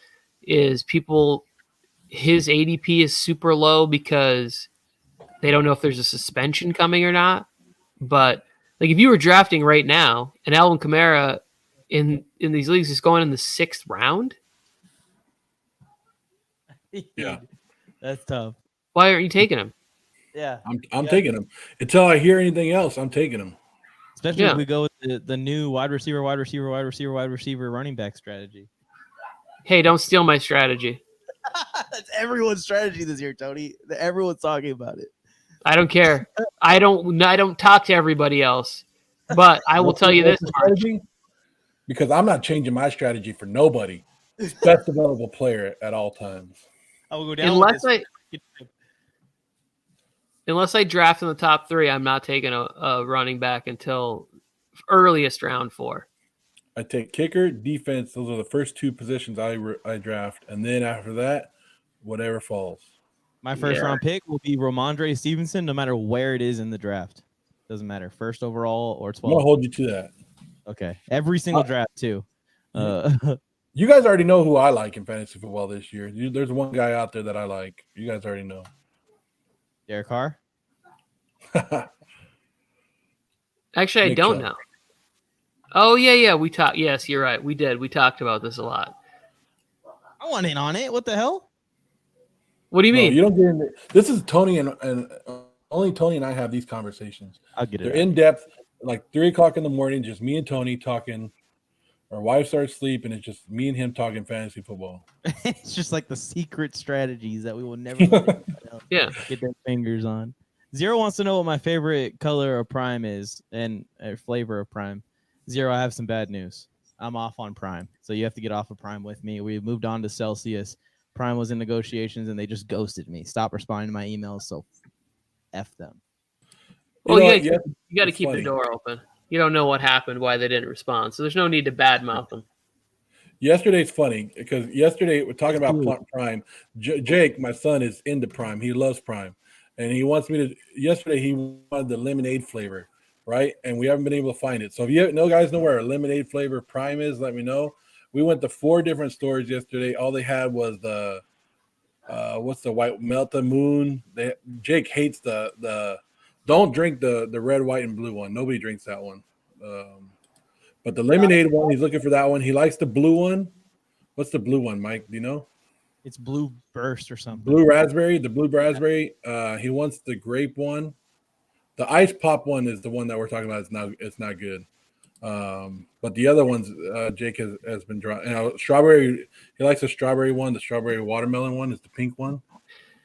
his ADP is super low because they don't know if there's a suspension coming or not. But like if you were drafting right now and Alvin Kamara in these leagues is going in the 6th round, Yeah, that's tough. why aren't you taking him? Yeah, I'm taking him until I hear anything else. I'm taking him, especially if we go with the new wide receiver, running back strategy. Hey, don't steal my strategy. That's everyone's strategy this year, Tony. Everyone's talking about it. I don't care. I don't talk to everybody else, but I will tell you this much. Because I'm not changing my strategy for nobody. Best available player at all times. I will go down unless I draft in the top 3, I'm not taking a running back until earliest round 4. I take kicker, defense. Those are the first 2 positions I draft, and then after that, whatever falls. My first round pick will be Ramondre Stevenson, no matter where it is in the draft. Doesn't matter, first overall or 12. I'm gonna hold you to that. Okay, every single draft too. You guys already know who I like in fantasy football this year. There's one guy out there that I like. You guys already know. Derek Carr? Actually, I don't know. Oh, yeah. We talked. Yes, you're right. We did. We talked about this a lot. I want in on it. What the hell? What do you mean? You don't get in. This is Tony and only Tony and I have these conversations. I'll get it. They're in depth, like 3 o'clock in the morning, just me and Tony talking. Our wife starts sleeping. It's just me and him talking fantasy football. It's just like the secret strategies that we will never get their fingers on. Zero wants to know what my favorite color of Prime is and flavor of Prime. Zero, I have some bad news. I'm off on Prime, so you have to get off of Prime with me. We moved on to Celsius. Prime was in negotiations, and they just ghosted me. Stop responding to my emails, so F them. Well, you got to keep the door open. You don't know what happened, why they didn't respond. So there's no need to badmouth them. Yesterday's funny because yesterday we're talking about Prime. Jake, my son, is into Prime. He loves Prime. And he wants me to – yesterday he wanted the lemonade flavor, right? And we haven't been able to find it. So if you guys know where a lemonade flavor Prime is, let me know. We went to 4 different stores yesterday. All they had was the what's the white Melta Moon. Jake hates the don't drink the red, white, and blue one. Nobody drinks that one. But the lemonade one, he's looking for that one. He likes the blue one. What's the blue one, Mike? Do you know? It's Blue Burst or something. Blue raspberry. The blue raspberry. He wants the grape one. The ice pop one is the one that we're talking about. It's not good. But the other ones, Jake has been drawing. Strawberry. He likes the strawberry one. The strawberry watermelon one is the pink one.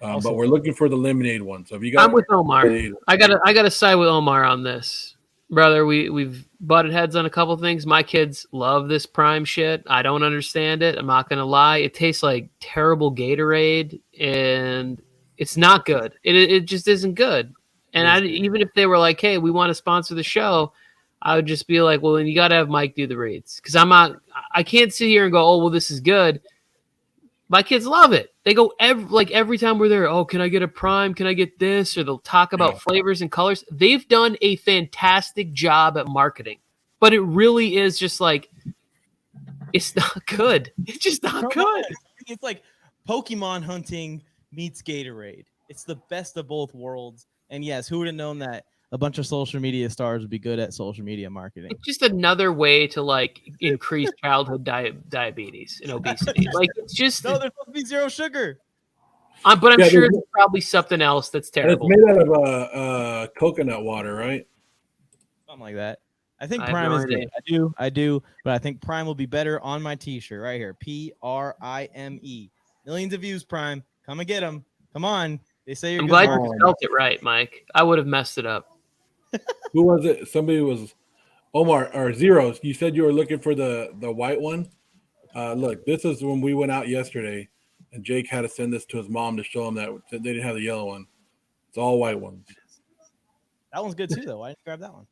But we're looking for the lemonade one. So if you got, I'm with Omar. I gotta side with Omar on this, brother. We've butted heads on a couple things. My kids love this Prime shit. I don't understand it. I'm not gonna lie. It tastes like terrible Gatorade, and it's not good. It just isn't good. And even if they were like, "Hey, we want to sponsor the show," I would just be like, "Well, then you got to have Mike do the reads," because I can't sit here and go, "Oh, well, this is good." My kids love it. They go every time we're there. Oh, can I get a Prime? Can I get this? Or they'll talk about flavors and colors. They've done a fantastic job at marketing, but it really is just like, it's not good. It's just not good. It's like Pokemon hunting meets Gatorade. It's the best of both worlds. And yes, who would have known that a bunch of social media stars would be good at social media marketing? It's just another way to like increase childhood diabetes and obesity. Like it's just no, there's supposed to be zero sugar. But I'm sure there's probably something else that's terrible. It's made out of coconut water, right? Something like that. I think Prime is good. I do, but I think Prime will be better on my T-shirt right here. PRIME. Millions of views, Prime. Come and get them. Come on. They say you're I'm good. glad you spelled it right, Mike. I would have messed it up. Who was it? Somebody was Omar or Zeros. You said you were looking for the white one. Look, this is when we went out yesterday, and Jake had to send this to his mom to show him that they didn't have the yellow one. It's all white ones. That one's good too, though. Why didn't you grab that one?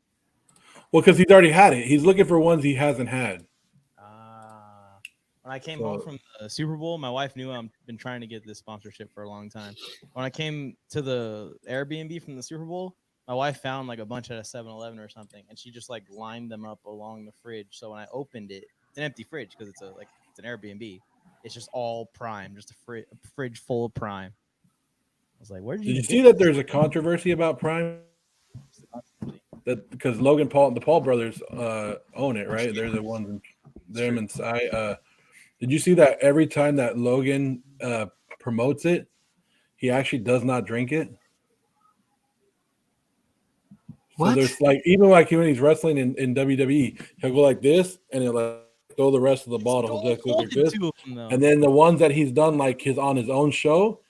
Well, because he's already had it. He's looking for ones he hasn't had. When I came home from the Super Bowl, my wife knew I've been trying to get this sponsorship for a long time. When I came to the Airbnb from the Super Bowl, My wife found like a bunch at a 7-Eleven or something, and she just like lined them up along the fridge. So when I opened it, it's an empty fridge because it's an Airbnb. It's just all Prime, just a fridge full of Prime. I was like, where did you see that there's a controversy about Prime? That because Logan Paul and the Paul brothers own it, right? They're the ones, them and I. Did you see that every time that Logan promotes it, he actually does not drink it? What? So there's like, even like when he's wrestling in WWE, he'll go like this and he'll like throw the rest of the bottle. He'll just go like this. And then the ones that he's done like on his own show,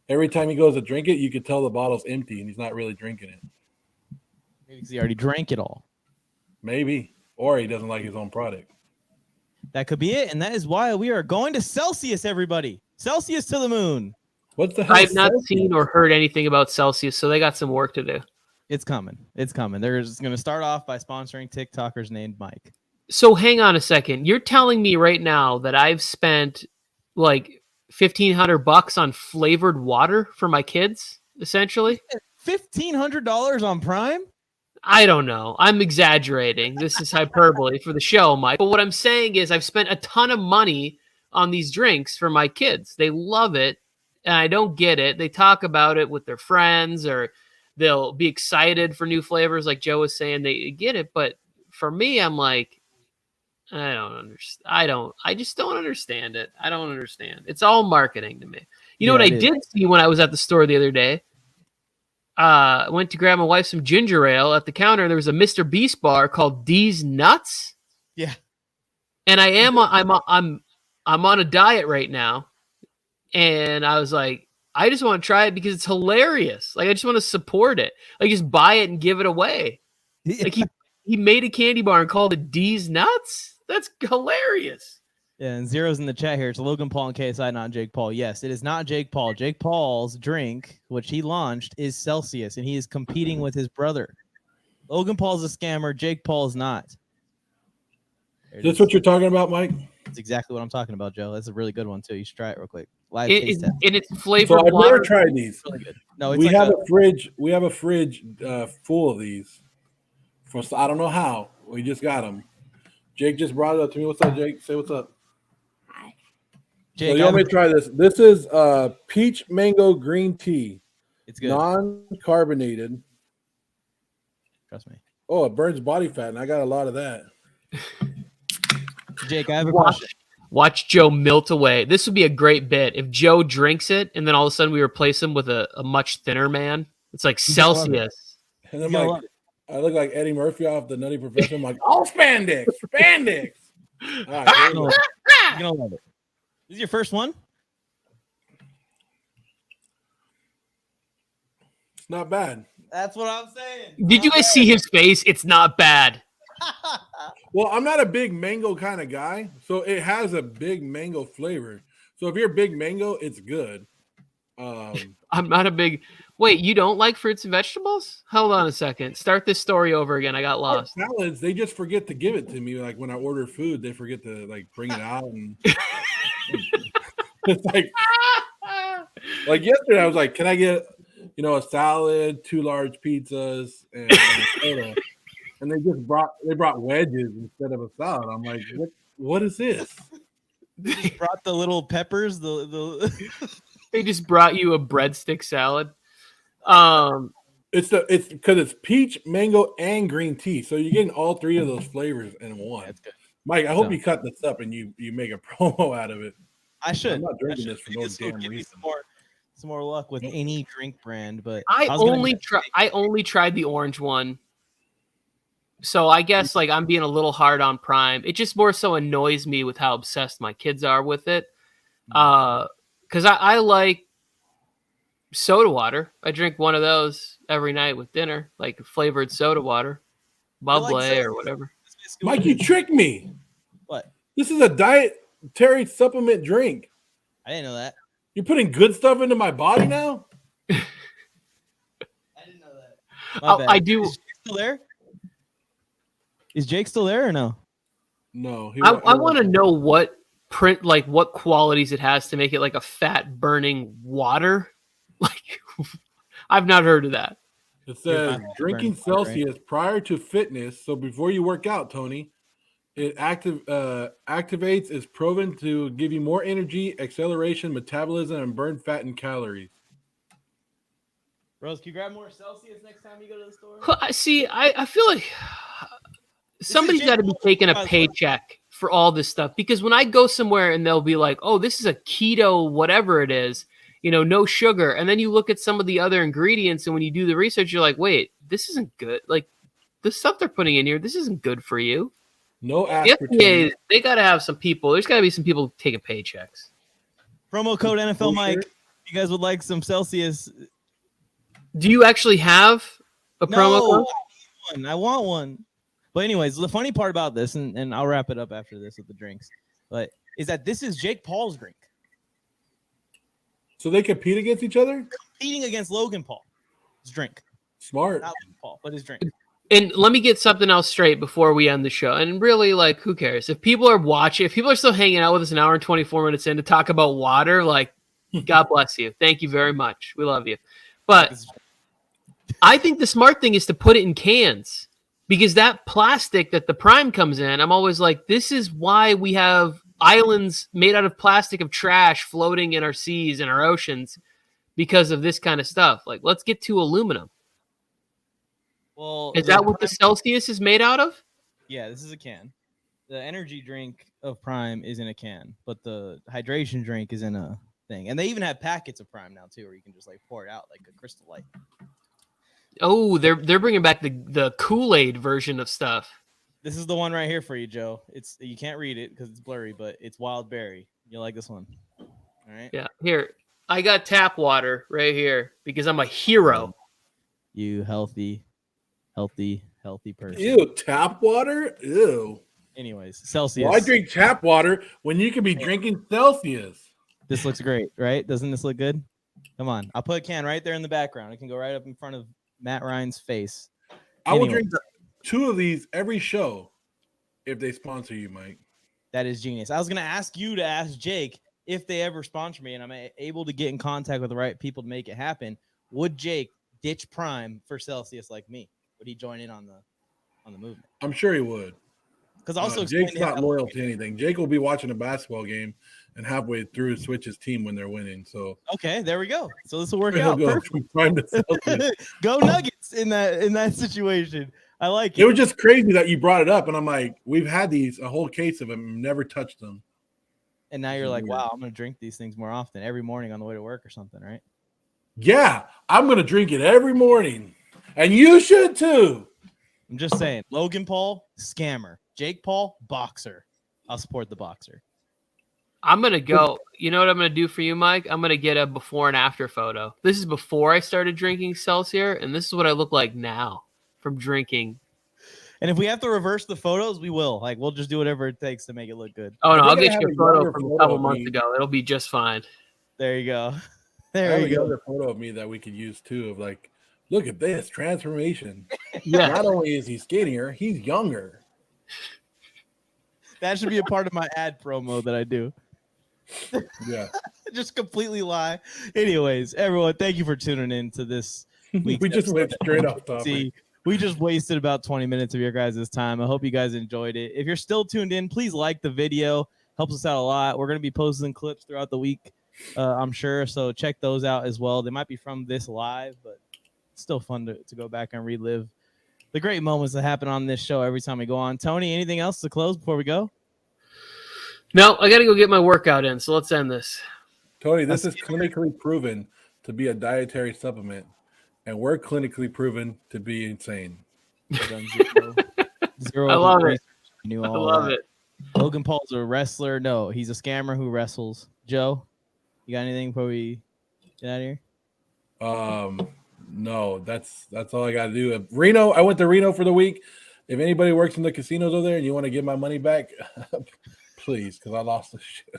every time he goes to drink it, you could tell the bottle's empty and he's not really drinking it. Maybe because he already drank it all. Maybe. Or he doesn't like his own product. That could be it. And that is why we are going to Celsius, everybody. Celsius to the moon. What the hell? I've not seen or heard anything about Celsius, so they got some work to do. It's coming. It's coming. They're just going to start off by sponsoring TikTokers named Mike. So hang on a second. You're telling me right now that I've spent like $1,500 on flavored water for my kids, essentially? $1,500 on Prime? I don't know. I'm exaggerating. This is hyperbole for the show, Mike. But what I'm saying is I've spent a ton of money on these drinks for my kids. They love it, and I don't get it. They talk about it with their friends, or they'll be excited for new flavors like Joe was saying. They get it, but for me, I'm like, I don't understand. I just don't understand it. I don't understand. It's all marketing to me. You know what I did see when I was at the store the other day? I went to grab my wife some ginger ale at the counter. There was a Mr. Beast bar called D's Nuts. Yeah. And I'm on a diet right now. And I was like, I just want to try it because it's hilarious. Like, I just want to support it. Like, just buy it and give it away. Like, he made a candy bar and called it D's Nuts. That's hilarious. Yeah, and Zero's in the chat here. It's Logan Paul and KSI, not Jake Paul. Yes, it is not Jake Paul. Jake Paul's drink, which he launched, is Celsius, and he is competing with his brother. Logan Paul's a scammer. Jake Paul's not. Is this what you're talking about, Mike? That's exactly what I'm talking about, Joe. That's a really good one, too. You should try it real quick. And it's flavored so I've water. never tried these. Really good. No, it's we have a fridge. We have a fridge full of these. I don't know how. We just got them. Jake just brought it up to me. What's up, Jake? Say what's up. Hi. Jake, so you want me to try this? This is peach mango green tea. It's good. Non-carbonated. Trust me. Oh, it burns body fat, and I got a lot of that. Jake, I have a question. Watch Joe melt away. This would be a great bit if Joe drinks it, and then all of a sudden we replace him with a much thinner man. It's like Celsius. And then I look like Eddie Murphy off the Nutty Professor. I'm like, oh, spandex. All right, You're gonna love it. This is your first one? It's not bad. That's what I'm saying. Did you guys see his face? It's not bad. Well, I'm not a big mango kind of guy, so it has a big mango flavor. So if you're a big mango, it's good. I'm not a big. Wait, you don't like fruits and vegetables? Hold on a second. Start this story over again. I got lost. Salads, they just forget to give it to me. Like when I order food, they forget to like bring it out, and it's like yesterday, I was like, "Can I get a salad, 2 large pizzas, and soda?" And they brought wedges instead of a salad. I'm like, what is this? They just brought the little peppers. They just brought you a breadstick salad. It's because it's peach, mango, and green tea. So you're getting all 3 of those flavors in one. That's good. Mike, I hope you cut this up and you make a promo out of it. I should. I'm not drinking this for no damn give reason. Me some more luck with any drink brand, but I only tried the orange one. So I guess like I'm being a little hard on Prime. It just more so annoys me with how obsessed my kids are with it. Because I like soda water. I drink one of those every night with dinner, like flavored soda water, bubbly or whatever. Mike, you tricked me. What? This is a dietary supplement drink. I didn't know that. You're putting good stuff into my body now? I didn't know that. I do. Is Jake still there? Is Jake still there or no? No. I want to know what qualities it has to make it like a fat burning water. Like, I've not heard of that. It says drinking Celsius prior to fitness. So before you work out, Tony, it activates, is proven to give you more energy, acceleration, metabolism, and burn fat and calories. Rose, can you grab more Celsius next time you go to the store? See, I feel like somebody's got to be taking a paycheck for all this stuff, because when I go somewhere and they'll be like, oh, this is a keto, whatever it is, no sugar. And then you look at some of the other ingredients, and when you do the research, you're like, wait, this isn't good. Like, the stuff they're putting in here, this isn't good for you. No aspartame. FDA, they got to have some people. There's got to be some people taking paychecks. Promo code NFL Mike. If you guys would like some Celsius. Do you actually have a promo code? I want one. But anyways, the funny part about this, and I'll wrap it up after this with the drinks, but is that this is Jake Paul's drink. So they compete against each other? Competing against Logan Paul. His drink. Smart. Not Logan Paul, but his drink. And let me get something else straight before we end the show. And really, like, who cares? If people are watching, if people are still hanging out with us an hour and 24 minutes in to talk about water, like, God bless you. Thank you very much. We love you. But I think the smart thing is to put it in cans, because that plastic that the Prime comes in, I'm always like, this is why we have islands made out of plastic of trash floating in our seas and our oceans, because of this kind of stuff. Like, let's get to aluminum. Well, is that what the Celsius is made out of? Yeah, this is a can. The energy drink of Prime is in a can, but the hydration drink is in a thing. And they even have packets of Prime now too, where you can just like pour it out like a Crystal Light. Oh, they're bringing back the Kool-Aid version of stuff. This is the one right here for you, Joe. You can't read it because it's blurry, but it's wild berry. You'll like this one. All right. Yeah. Here, I got tap water right here because I'm a hero. You healthy person. Ew, tap water? Ew. Anyways, Celsius. Why drink tap water when you could be drinking Celsius? This looks great, right? Doesn't this look good? Come on. I'll put a can right there in the background. It can go right up in front of Matt Ryan's face. I will drink 2 of these every show if they sponsor you, Mike. That is genius. I was going to ask you to ask Jake if they ever sponsor me and I'm able to get in contact with the right people to make it happen. Would Jake ditch Prime for Celsius like me? Would he join in on the movement? I'm sure he would. Because also Jake's not loyal to anything. Jake will be watching a basketball game and halfway through switch his team when they're winning. So okay, there we go. So this will work out. Go Nuggets in that situation. I like it. It was just crazy that you brought it up, and I'm like, we've had a whole case of them, never touched them. And now you're like, wow, I'm gonna drink these things more often, every morning on the way to work or something, right? Yeah, I'm gonna drink it every morning, and you should too. I'm just saying, Logan Paul, scammer. Jake Paul, boxer. I'll support the boxer. I'm going to go. You know what I'm going to do for you, Mike? I'm going to get a before and after photo. This is before I started drinking Celsius, and this is what I look like now from drinking. And if we have to reverse the photos, we will. Like, we'll just do whatever it takes to make it look good. Oh, no, I'll get you a photo from a couple months ago. It'll be just fine. There you go. There you go. Another photo of me that we could use, too, of like, look at this transformation. Yeah. Not only is he skinnier, he's younger. That should be a part of my ad promo that I do. Yeah. Just completely lie. Anyways, everyone, thank you for tuning in to this week. We just went straight off topic. See, we just wasted about 20 minutes of your guys' time. I hope you guys enjoyed it. If you're still tuned in, please like the video. Helps us out a lot. We're going to be posting clips throughout the week, I'm sure. So check those out as well. They might be from this live, but it's still fun to go back and relive the great moments that happen on this show every time we go on. Tony, anything else to close before we go? No, I got to go get my workout in, so let's end this. Tony, this is clinically proven to be a dietary supplement, and we're clinically proven to be insane. Zero I love it. I love it. Logan Paul's a wrestler. No, he's a scammer who wrestles. Joe, you got anything before we get out of here? No, that's all I got to do. Reno, I went to Reno for the week. If anybody works in the casinos over there and you want to get my money back, please, because I lost the shit.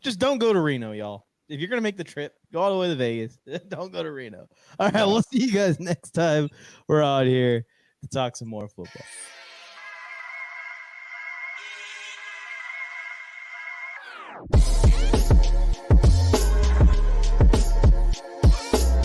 Just don't go to Reno, y'all. If you're going to make the trip, go all the way to Vegas. Don't go to Reno. All right, we'll see you guys next time. We're out here to talk some more football.